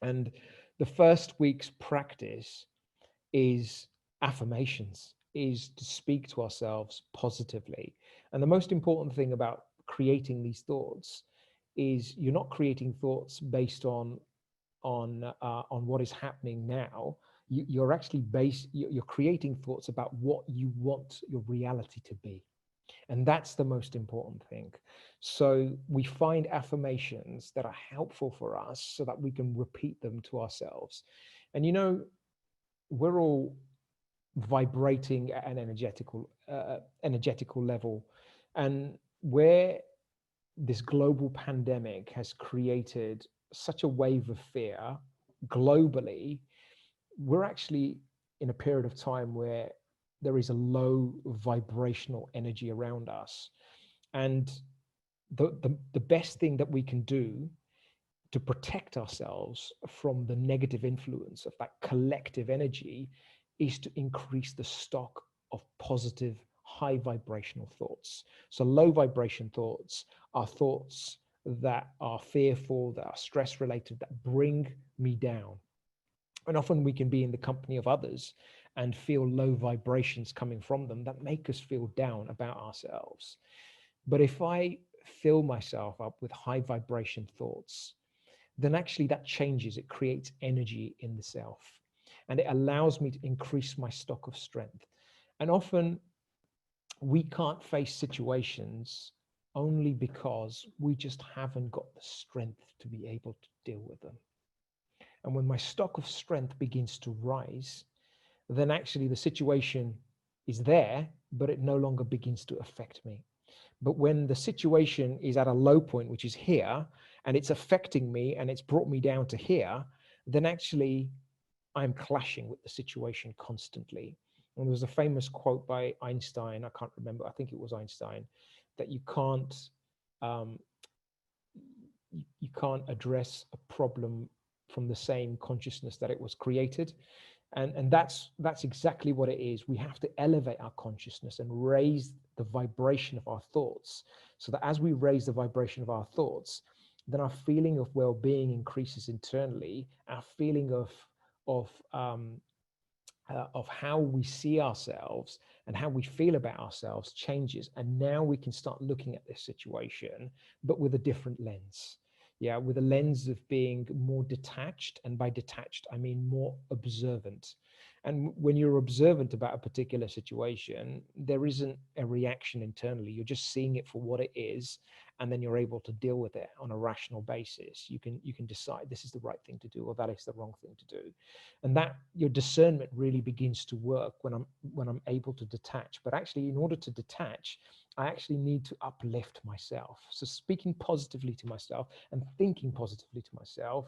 Speaker 1: And the first week's practice is affirmations, is to speak to ourselves positively. And the most important thing about creating these thoughts is you're not creating thoughts based on what is happening now. You're actually you're creating thoughts about what you want your reality to be. And that's the most important thing. So we find affirmations that are helpful for us so that we can repeat them to ourselves. And we're all vibrating at an energetical level. And where this global pandemic has created such a wave of fear globally, we're actually in a period of time where there is a low vibrational energy around us. And the best thing that we can do to protect ourselves from the negative influence of that collective energy is to increase the stock of positive, high vibrational thoughts. So low vibration thoughts are thoughts that are fearful, that are stress related, that bring me down. And often we can be in the company of others and feel low vibrations coming from them that make us feel down about ourselves. But if I fill myself up with high vibration thoughts, then actually that changes. It creates energy in the self, and it allows me to increase my stock of strength. And often we can't face situations only because we just haven't got the strength to be able to deal with them. And when my stock of strength begins to rise, then actually the situation is there, but it no longer begins to affect me. But when the situation is at a low point, which is here, and it's affecting me and it's brought me down to here, then actually I'm clashing with the situation constantly. And there was a famous quote by Einstein, I can't remember, I think it was Einstein, that you can't address a problem from the same consciousness that it was created. And that's exactly what it is. We have to elevate our consciousness and raise the vibration of our thoughts, so that as we raise the vibration of our thoughts, then our feeling of well-being increases internally. Our feeling of how we see ourselves and how we feel about ourselves changes. And now we can start looking at this situation, but with a different lens. With a lens of being more detached. And by detached, I mean more observant. And when you're observant about a particular situation, there isn't a reaction internally. You're just seeing it for what it is. and then you're able to deal with it on a rational basis. You can decide this is the right thing to do or that is the wrong thing to do, and that your discernment really begins to work when I'm able to detach. But actually, in order to detach, I actually need to uplift myself. So speaking positively to myself and thinking positively to myself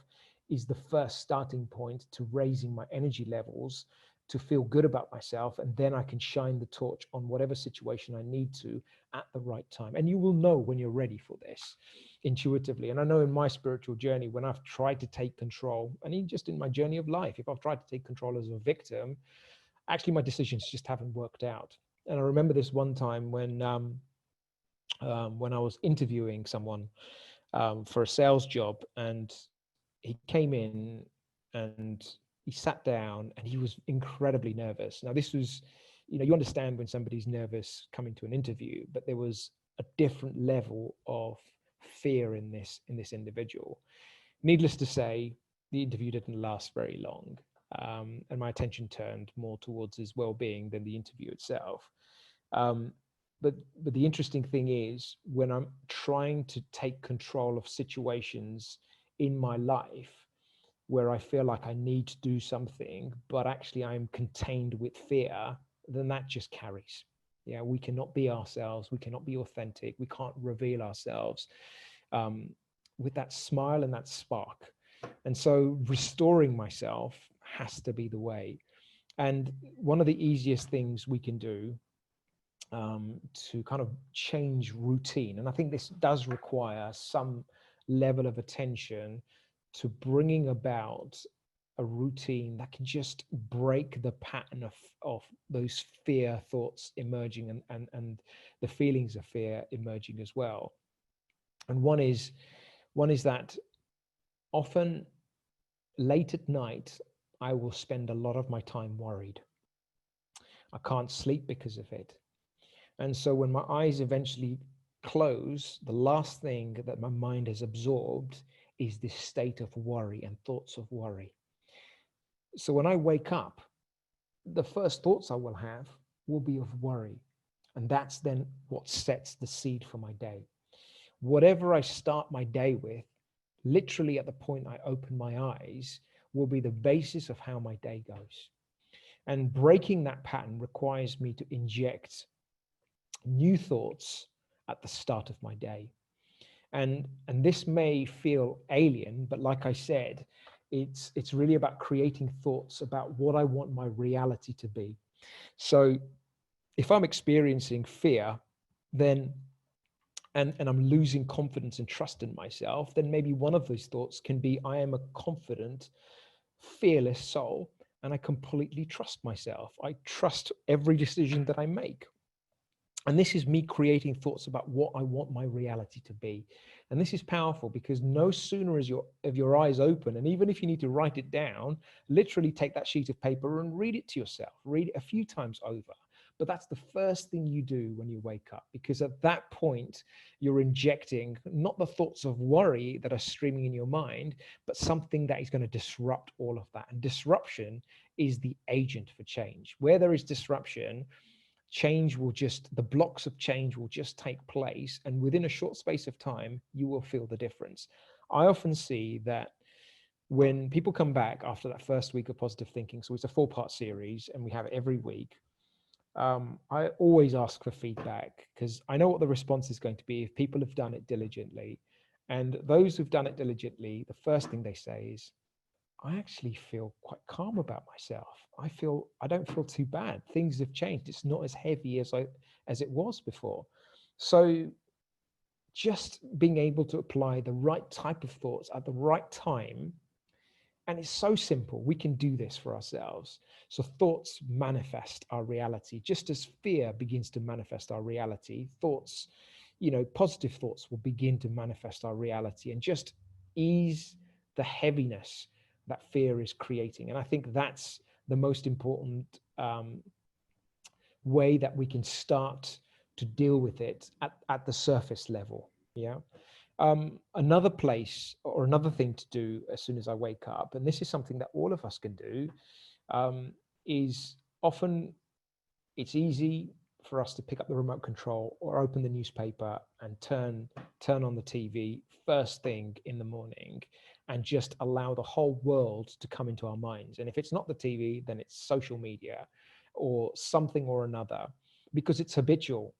Speaker 1: is the first starting point to raising my energy levels, to feel good about myself, and then I can shine the torch on whatever situation I need to at the right time. And you will know when you're ready for this intuitively. And I know in my spiritual journey, when I've tried to take control, and even just in my journey of life, if I've tried to take control as a victim, actually my decisions just haven't worked out. And I remember this one time when I was interviewing someone for a sales job, and he came in and he sat down and he was incredibly nervous. Now this was, you understand when somebody's nervous coming to an interview, but there was a different level of fear in this individual. Needless to say, the interview didn't last very long, and my attention turned more towards his well-being than the interview itself. Um, but the interesting thing is, when I'm trying to take control of situations in my life where I feel like I need to do something, but actually I'm contained with fear, then that just carries. Yeah, we cannot be ourselves. We cannot be authentic. We can't reveal ourselves um, with that smile and that spark. And so restoring myself has to be the way. And one of the easiest things we can do to kind of change routine, and I think this does require some level of attention to bringing about a routine that can just break the pattern of those fear thoughts emerging, and the feelings of fear emerging as well. And one is that often late at night I will spend a lot of my time worried. I can't sleep because of it. And so when my eyes eventually close, the last thing that my mind has absorbed is this state of worry and thoughts of worry. So when I wake up, the first thoughts I will have will be of worry. And that's then what sets the seed for my day. Whatever I start my day with, literally at the point I open my eyes, will be the basis of how my day goes. And breaking that pattern requires me to inject new thoughts at the start of my day. And this may feel alien, but like I said, it's really about creating thoughts about what I want my reality to be. So if I'm experiencing fear, then and I'm losing confidence and trust in myself, then maybe one of those thoughts can be, I am a confident, fearless soul, and I completely trust myself. I trust every decision that I make. And this is me creating thoughts about what I want my reality to be. And this is powerful, because no sooner is your eyes open, and even if you need to write it down, literally take that sheet of paper and read it to yourself, read it a few times over. But that's the first thing you do when you wake up, because at that point, you're injecting not the thoughts of worry that are streaming in your mind, but something that is going to disrupt all of that. And disruption is the agent for change. Where there is disruption, the blocks of change will just take place, and within a short space of time you will feel the difference. I often see that when people come back after that first week of positive thinking, so it's a 4-part series and we have it every week, I always ask for feedback, because I know what the response is going to be if people have done it diligently. And those who've done it diligently, the first thing they say is, I actually feel quite calm about myself. I don't feel too bad. Things have changed. It's not as heavy as it was before. So just being able to apply the right type of thoughts at the right time, and it's so simple. We can do this for ourselves. So thoughts manifest our reality, just as fear begins to manifest our reality. Thoughts, positive thoughts will begin to manifest our reality and just ease the heaviness that fear is creating. And I think that's the most important way that we can start to deal with it at the surface level. Yeah. Another place or another thing to do as soon as I wake up, and this is something that all of us can do, is often it's easy for us to pick up the remote control or open the newspaper and turn on the TV first thing in the morning and just allow the whole world to come into our minds. And if it's not the TV, then it's social media or something or another, because it's habitual.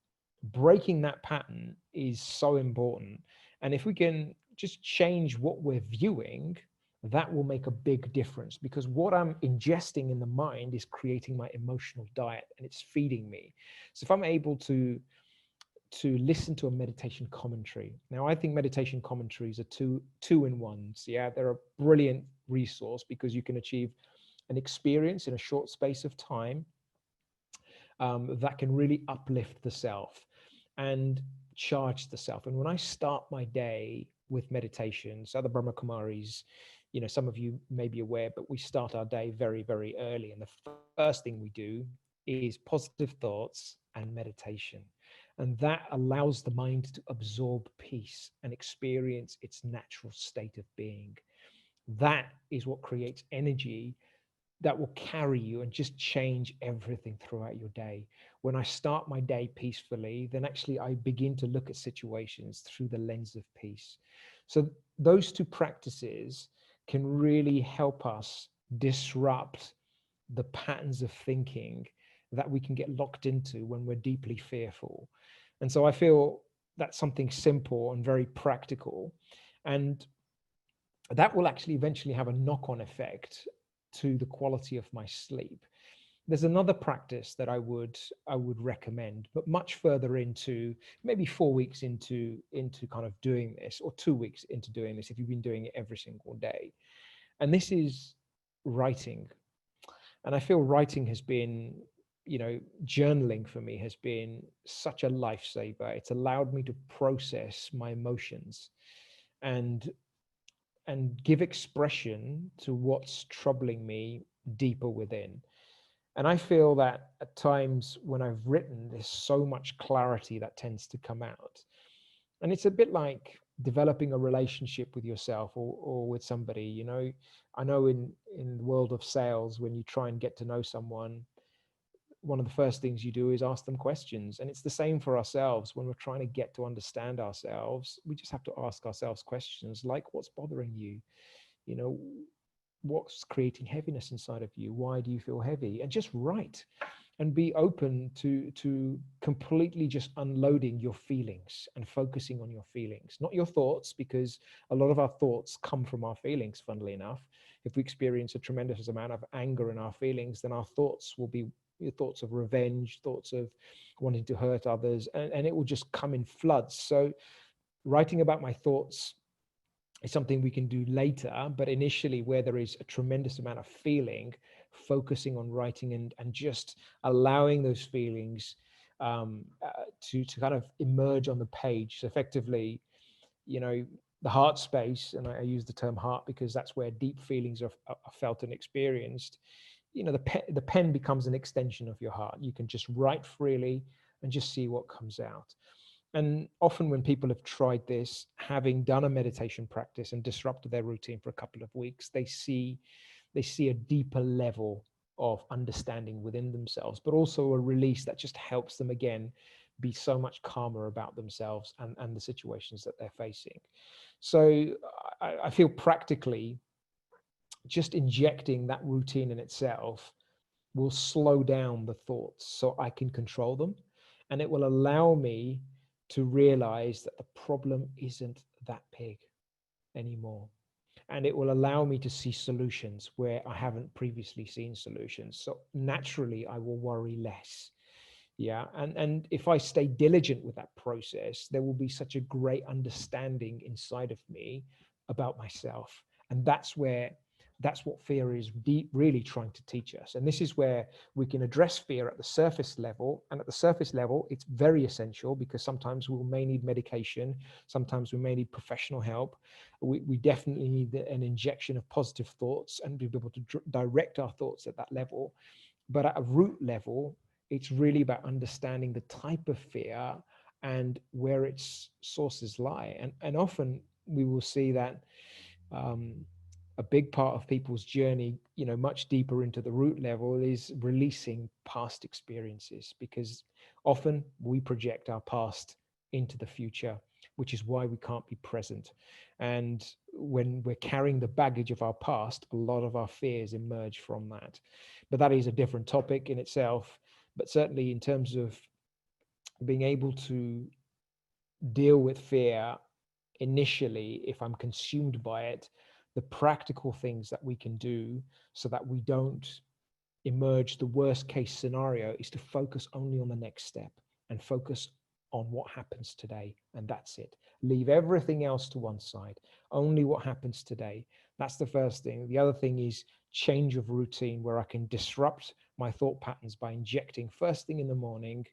Speaker 1: Breaking that pattern is so important. And if we can just change what we're viewing, that will make a big difference, because what I'm ingesting in the mind is creating my emotional diet and it's feeding me. So if I'm able to listen to a meditation commentary. Now, I think meditation commentaries are two-in-ones. Yeah, they're a brilliant resource because you can achieve an experience in a short space of time that can really uplift the self and charge the self. And when I start my day with meditation, so the Brahma Kumaris, you know, some of you may be aware, but we start our day very, very early. And the first thing we do is positive thoughts and meditation. And that allows the mind to absorb peace and experience its natural state of being. That is what creates energy that will carry you and just change everything throughout your day. When I start my day peacefully, then actually I begin to look at situations through the lens of peace. So those two practices can really help us disrupt the patterns of thinking that we can get locked into when we're deeply fearful. And so I feel that's something simple and very practical. And that will actually eventually have a knock-on effect to the quality of my sleep. There's another practice that I would recommend, but much further into, maybe 4 weeks into kind of doing this, or 2 weeks into doing this if you've been doing it every single day. And this is writing. And I feel writing has been, you know, journaling for me has been such a lifesaver. It's allowed me to process my emotions and give expression to what's troubling me deeper within. And I feel that at times when I've written, there's so much clarity that tends to come out. And it's a bit like developing a relationship with yourself, or with somebody. You know, I know in the world of sales, when you try and get to know someone, one of the first things you do is ask them questions. And it's the same for ourselves. When we're trying to get to understand ourselves, we just have to ask ourselves questions like, what's bothering you? You know, what's creating heaviness inside of you? Why do you feel heavy? And just write and be open to completely just unloading your feelings and focusing on your feelings, not your thoughts, because a lot of our thoughts come from our feelings, funnily enough. If we experience a tremendous amount of anger in our feelings, then our thoughts will be thoughts of revenge, thoughts of wanting to hurt others, and it will just come in floods. So writing about my thoughts is something we can do later, but initially, where there is a tremendous amount of feeling, focusing on writing and just allowing those feelings to kind of emerge on the page. So effectively, you know, the heart space, and I use the term heart because that's where deep feelings are felt and experienced. You know, the pen becomes an extension of your heart. You can just write freely and just see what comes out. And often when people have tried this, having done a meditation practice and disrupted their routine for a couple of weeks, they see a deeper level of understanding within themselves, but also a release that just helps them again be so much calmer about themselves and the situations that they're facing. So I feel practically just injecting that routine in itself will slow down the thoughts so I can control them. And it will allow me to realize that the problem isn't that big anymore. And it will allow me to see solutions where I haven't previously seen solutions. So naturally, I will worry less. Yeah. And if I stay diligent with that process, there will be such a great understanding inside of me about myself. And that's what fear is really trying to teach us. And this is where we can address fear at the surface level. And at the surface level, it's very essential because sometimes we may need medication. Sometimes we may need professional help. We definitely need an injection of positive thoughts and be able to direct our thoughts at that level. But at a root level, it's really about understanding the type of fear and where its sources lie. And often we will see that a big part of people's journey, much deeper into the root level, is releasing past experiences, because often we project our past into the future, which is why we can't be present. And when we're carrying the baggage of our past, a lot of our fears emerge from that. But that is a different topic in itself. But certainly, in terms of being able to deal with fear initially, if I'm consumed by it, the practical things that we can do so that we don't emerge the worst case scenario is to focus only on the next step and focus on what happens today. And that's it. Leave everything else to one side. Only what happens today. That's the first thing. The other thing is change of routine, where I can disrupt my thought patterns by injecting first thing in the morning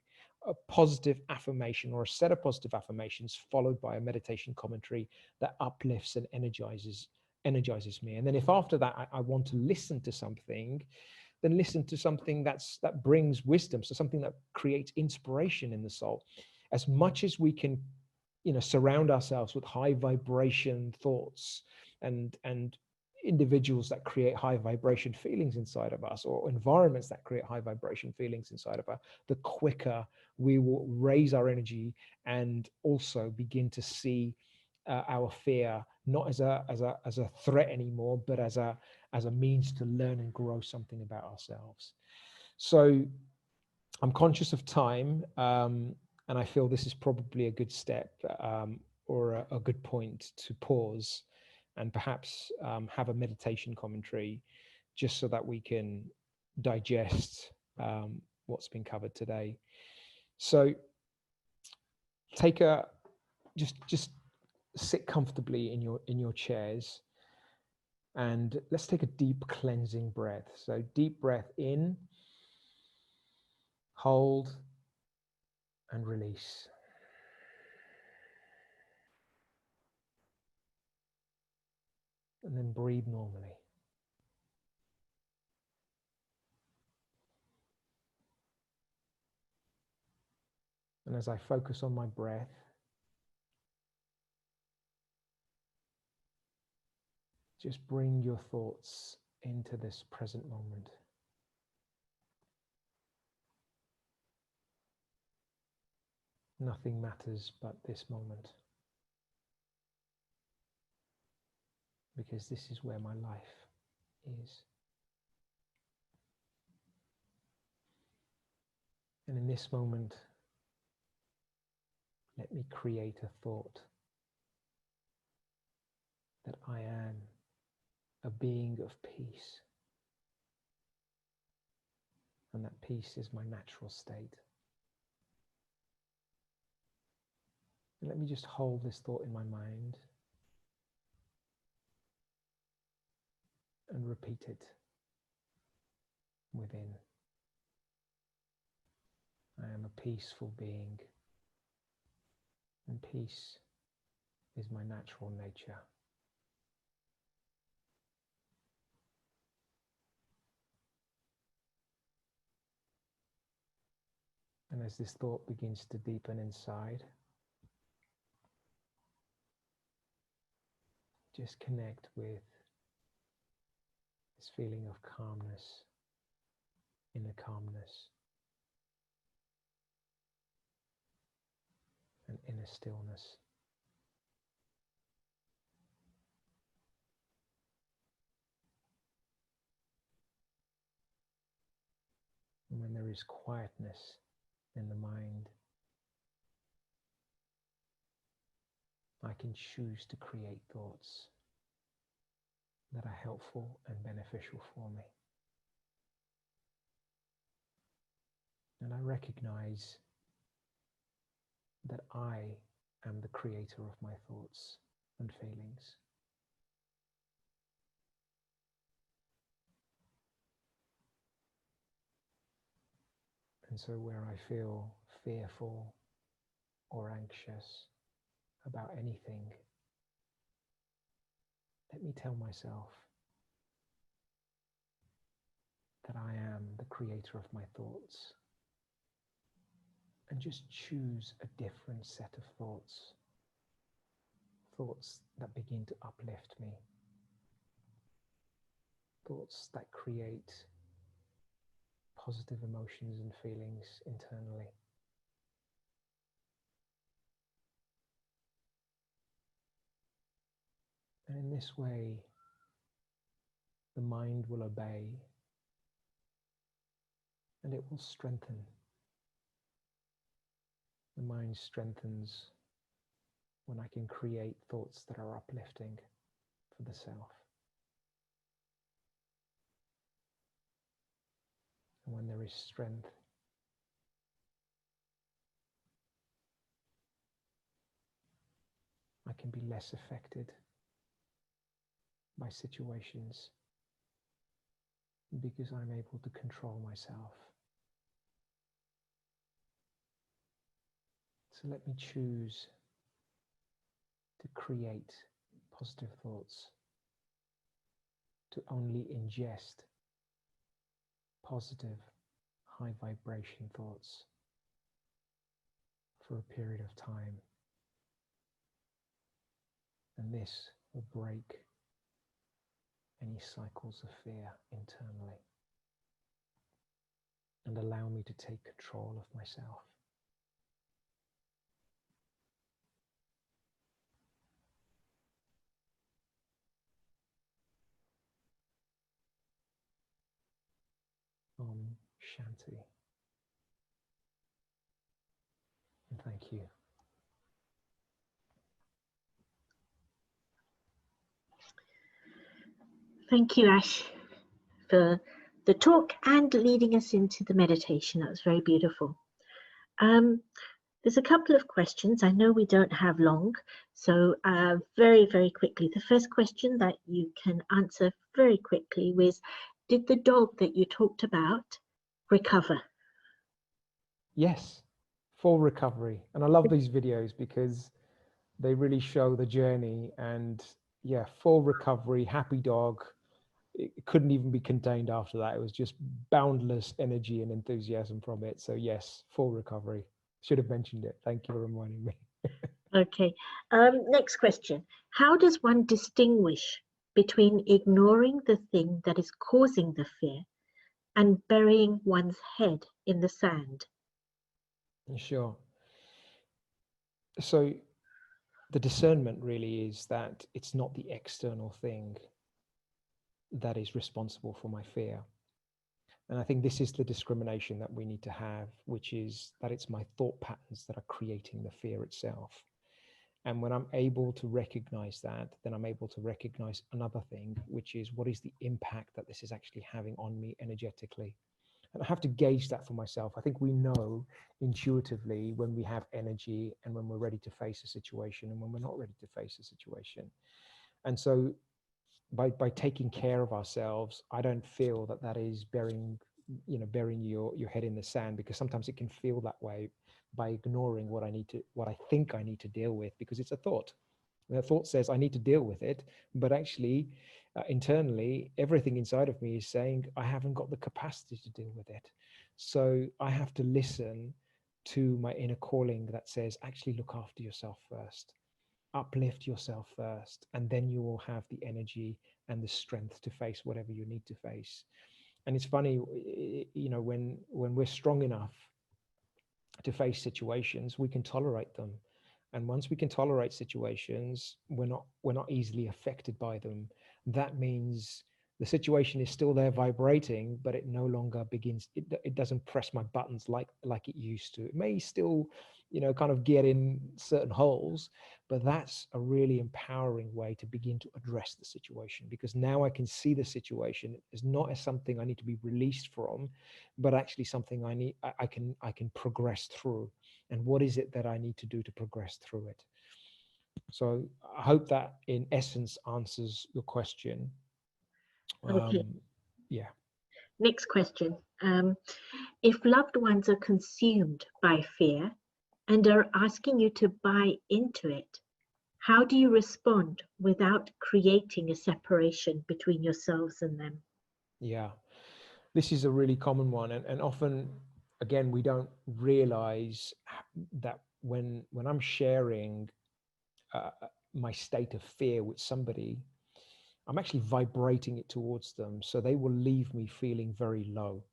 Speaker 1: a positive affirmation or a set of positive affirmations, followed by a meditation commentary that uplifts and energizes me. And then if after that I want to listen to something, then listen to something that brings wisdom, so something that creates inspiration in the soul. As much as we can, surround ourselves with high vibration thoughts and individuals that create high vibration feelings inside of us, or environments that create high vibration feelings inside of us, the quicker we will raise our energy and also begin to see our fear not as a threat anymore, but as a means to learn and grow something about ourselves. So I'm conscious of time, and I feel this is probably a good step, or a good point to pause and perhaps have a meditation commentary, just so that we can digest what's been covered today. So take a just sit comfortably in your chairs, and let's take a deep cleansing breath. So deep breath in, hold, and release. And then breathe normally. And as I focus on my breath, just bring your thoughts into this present moment. Nothing matters but this moment, because this is where my life is. And in this moment, let me create a thought that I am a being of peace, and that peace is my natural state. And let me just hold this thought in my mind and repeat it within. I am a peaceful being, and peace is my natural nature. And as this thought begins to deepen inside, just connect with this feeling of calmness, inner calmness, and inner stillness. And when there is quietness in the mind, I can choose to create thoughts that are helpful and beneficial for me. And I recognize that I am the creator of my thoughts and feelings. And so where I feel fearful or anxious about anything, let me tell myself that I am the creator of my thoughts, and just choose a different set of thoughts that begin to uplift me, thoughts that create positive emotions and feelings internally. And in this way, the mind will obey and it will strengthen. The mind strengthens when I can create thoughts that are uplifting for the self. And when there is strength, I can be less affected by situations because I'm able to control myself. So let me choose to create positive thoughts, to only ingest positive, high vibration thoughts for a period of time. And this will break any cycles of fear internally and allow me to take control of myself. Om Shanti. And thank you.
Speaker 2: Thank you, Ash, for the talk and leading us into the meditation. That was very beautiful. There's a couple of questions. I know we don't have long, so very, very quickly. The first question that you can answer very quickly was, did the dog that you talked about recover?
Speaker 1: Yes, full recovery. And I love these videos because they really show the journey, and yeah, full recovery, happy dog. It couldn't even be contained after that. It was just boundless energy and enthusiasm from it. So yes, full recovery. Should have mentioned it. Thank you for reminding me.
Speaker 2: Okay. Next question. How does one distinguish between ignoring the thing that is causing the fear and burying one's head in the sand?
Speaker 1: Sure. So the discernment really is that it's not the external thing that is responsible for my fear. And I think this is the discrimination that we need to have, which is that it's my thought patterns that are creating the fear itself. And when I'm able to recognize that, then I'm able to recognize another thing, which is what is the impact that this is actually having on me energetically. And I have to gauge that for myself. I think we know intuitively when we have energy and when we're ready to face a situation and when we're not ready to face a situation. And so by taking care of ourselves, I don't feel that that is burying your head in the sand, because sometimes it can feel that way by ignoring what I think I need to deal with, because it's a thought. And the thought says I need to deal with it, but actually internally everything inside of me is saying I haven't got the capacity to deal with it. So I have to listen to my inner calling that says actually look after yourself first, uplift yourself first, and then you will have the energy and the strength to face whatever you need to face. And it's funny, when we're strong enough to face situations, we can tolerate them. And once we can tolerate situations, we're not easily affected by them. That means the situation is still there vibrating, but it no longer it doesn't press my buttons like it used to. It may still kind of get in certain holes, but that's a really empowering way to begin to address the situation, because now I can see the situation as not as something I need to be released from, but actually something I can progress through. And what is it that I need to do to progress through it? So I hope that in essence answers your question.
Speaker 2: Okay.
Speaker 1: Yeah.
Speaker 2: Next question. If loved ones are consumed by fear and are asking you to buy into it, how do you respond without creating a separation between yourselves and them?
Speaker 1: Yeah. This is a really common one. And often, again, we don't realize that when I'm sharing my state of fear with somebody, I'm actually vibrating it towards them. So they will leave me feeling very low.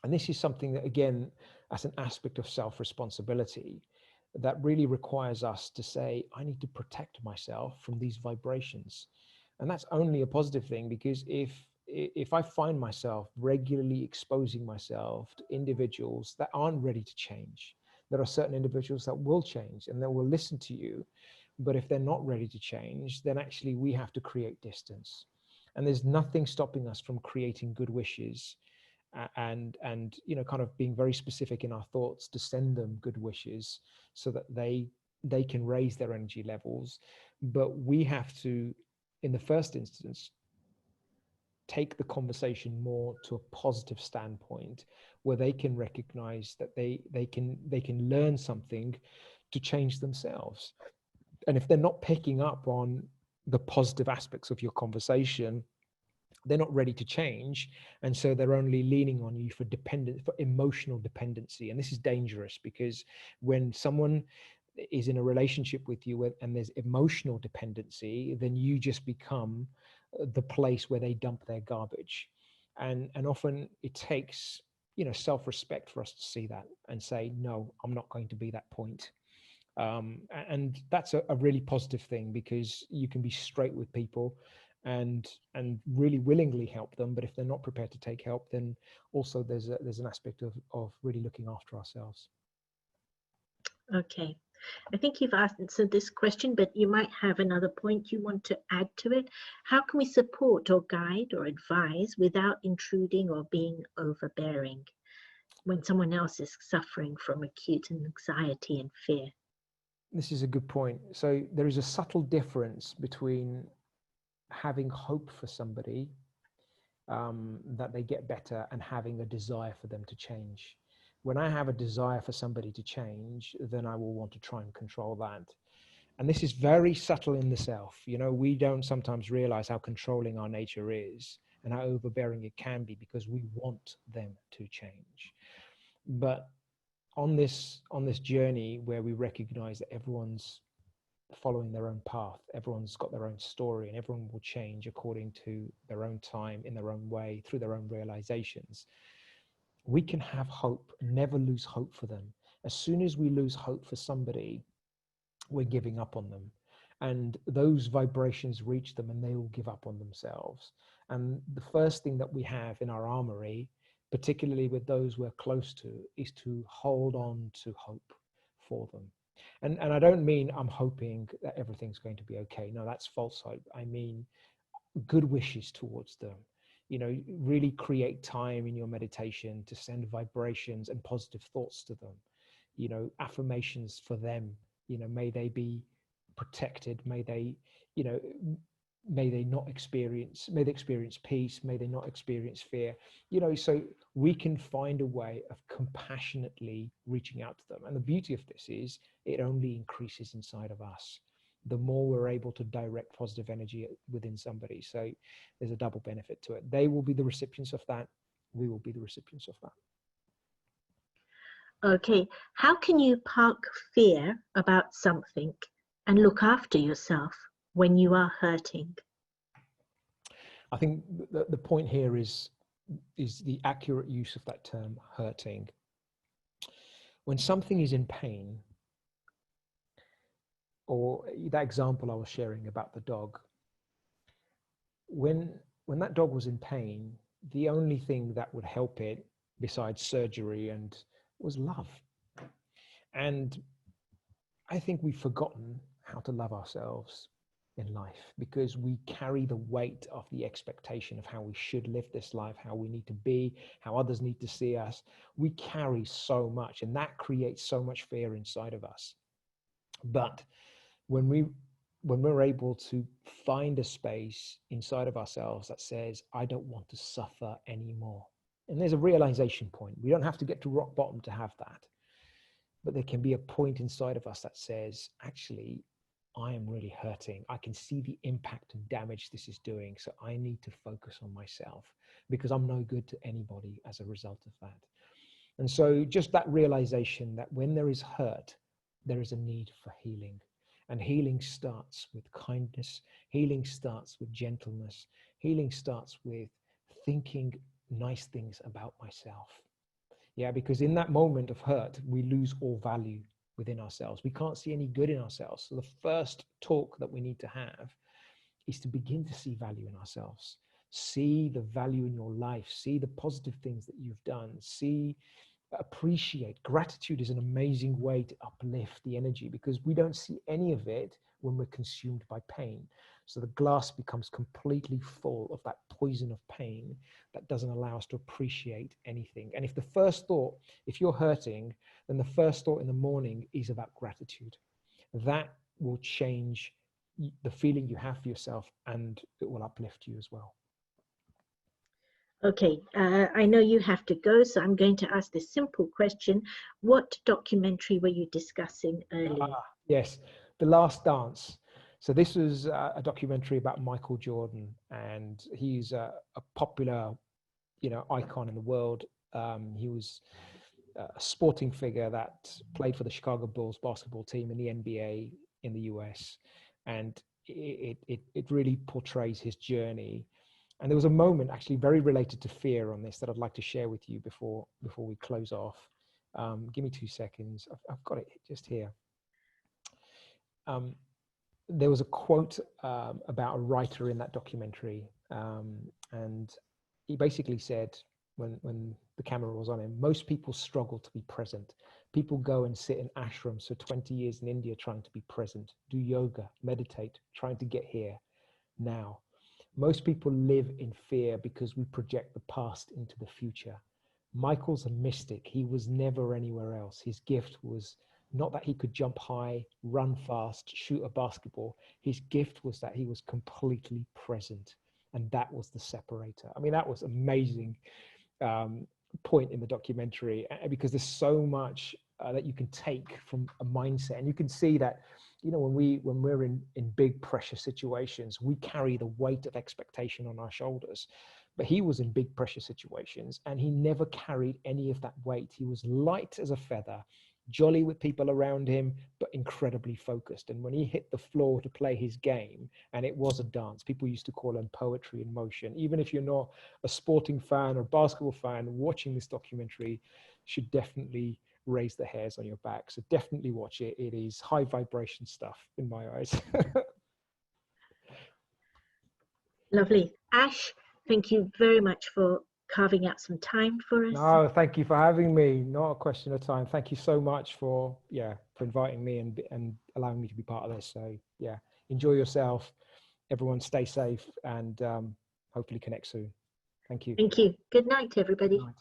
Speaker 1: And this is something that, again, as an aspect of self-responsibility, that really requires us to say, I need to protect myself from these vibrations. And that's only a positive thing, because if I find myself regularly exposing myself to individuals that aren't ready to change, there are certain individuals that will change and that will listen to you. But if they're not ready to change, then actually we have to create distance. And there's nothing stopping us from creating good wishes, and kind of being very specific in our thoughts to send them good wishes so that they can raise their energy levels. But we have to, in the first instance, take the conversation more to a positive standpoint, where they can recognize that they can learn something to change themselves. And if they're not picking up on the positive aspects of your conversation, they're not ready to change. And so they're only leaning on you for emotional dependency. And this is dangerous, because when someone is in a relationship with you and there's emotional dependency, then you just become the place where they dump their garbage. And often it takes, self-respect for us to see that and say, no, I'm not going to be that point. And that's a really positive thing, because you can be straight with people and really willingly help them. But if they're not prepared to take help, then also there's an aspect of really looking after ourselves.
Speaker 2: Okay. I think you've answered this question, but you might have another point you want to add to it. How can we support or guide or advise without intruding or being overbearing when someone else is suffering from acute anxiety and fear?
Speaker 1: This is a good point. So there is a subtle difference between having hope for somebody, that they get better, and having a desire for them to change. When I have a desire for somebody to change, then I will want to try and control that. And this is very subtle in the self. We don't sometimes realize how controlling our nature is and how overbearing it can be, because we want them to change. But on this journey where we recognize that everyone's following their own path, everyone's got their own story, and everyone will change according to their own time, in their own way, through their own realizations, we can have hope, never lose hope for them. As soon as we lose hope for somebody, we're giving up on them, and those vibrations reach them and they will give up on themselves. And the first thing that we have in our armory, particularly with those we're close to, is to hold on to hope for them. And I don't mean I'm hoping that everything's going to be okay. No, that's false hope. I mean good wishes towards them. Really create time in your meditation to send vibrations and positive thoughts to them. Affirmations for them. May they be protected. May they may they experience peace. May they not experience fear. So we can find a way of compassionately reaching out to them. And the beauty of this is it only increases inside of us the more we're able to direct positive energy within somebody. So there's a double benefit to it. They will be the recipients of that. We will be the recipients of that.
Speaker 2: Okay. How can you park fear about something and look after yourself when you are hurting?
Speaker 1: I think the point here is the accurate use of that term, hurting. When something is in pain, or that example I was sharing about the dog, when that dog was in pain, the only thing that would help it, besides surgery, was love. And I think we've forgotten how to love ourselves in life, because we carry the weight of the expectation of how we should live this life, how we need to be, how others need to see us. We carry so much, and that creates so much fear inside of us. But when we're able to find a space inside of ourselves that says, I don't want to suffer anymore. And there's a realization point. We don't have to get to rock bottom to have that. But there can be a point inside of us that says, actually, I am really hurting. I can see the impact and damage this is doing. So I need to focus on myself, because I'm no good to anybody as a result of that. And so just that realization that when there is hurt, there is a need for healing. And healing starts with kindness. Healing starts with gentleness. Healing starts with thinking nice things about myself. Yeah, because in that moment of hurt, we lose all value within ourselves. We can't see any good in ourselves. So the first talk that we need to have is to begin to see value in ourselves. See the value in your life. See the positive things that you've done. Appreciate. Gratitude is an amazing way to uplift the energy, because we don't see any of it when we're consumed by pain. So the glass becomes completely full of that poison of pain that doesn't allow us to appreciate anything. And if the first thought, if you're hurting, then the first thought in the morning is about gratitude. That will change the feeling you have for yourself, and it will uplift you as well.
Speaker 2: Okay, I know you have to go, so I'm going to ask this simple question. What documentary were you discussing earlier?
Speaker 1: Yes, The Last Dance. So this was a documentary about Michael Jordan, and he's a popular, icon in the world. He was a sporting figure that played for the Chicago Bulls basketball team in the NBA in the US, and it really portrays his journey. And there was a moment actually very related to fear on this that I'd like to share with you before we close off. Give me 2 seconds. I've got it just here. There was a quote about a writer in that documentary, and he basically said, when the camera was on him, most people struggle to be present. People go and sit in ashrams for 20 years in India trying to be present, do yoga, meditate, trying to get here now. Most people live in fear because we project the past into the future. Michael's a mystic. He was never anywhere else. His gift was not that he could jump high, run fast, shoot a basketball. His gift was that he was completely present. And that was the separator. I mean, that was amazing point in the documentary, because there's so much that you can take from a mindset. And you can see that, when we're in big pressure situations, we carry the weight of expectation on our shoulders. But he was in big pressure situations and he never carried any of that weight. He was light as a feather, jolly with people around him, but incredibly focused. And when he hit the floor to play his game, and it was a dance, people used to call him poetry in motion. Even if you're not a sporting fan or basketball fan, watching this documentary should definitely raise the hairs on your back. So definitely watch it. It is high vibration stuff in my eyes.
Speaker 2: Lovely. Ash, thank you very much for carving out some time for us.
Speaker 1: No, thank you for having me. Not a question of time. Thank you so much for inviting me and allowing me to be part of this. So yeah, enjoy yourself. Everyone stay safe and hopefully connect soon. Thank you.
Speaker 2: Thank you. Good night, everybody.
Speaker 1: Good night.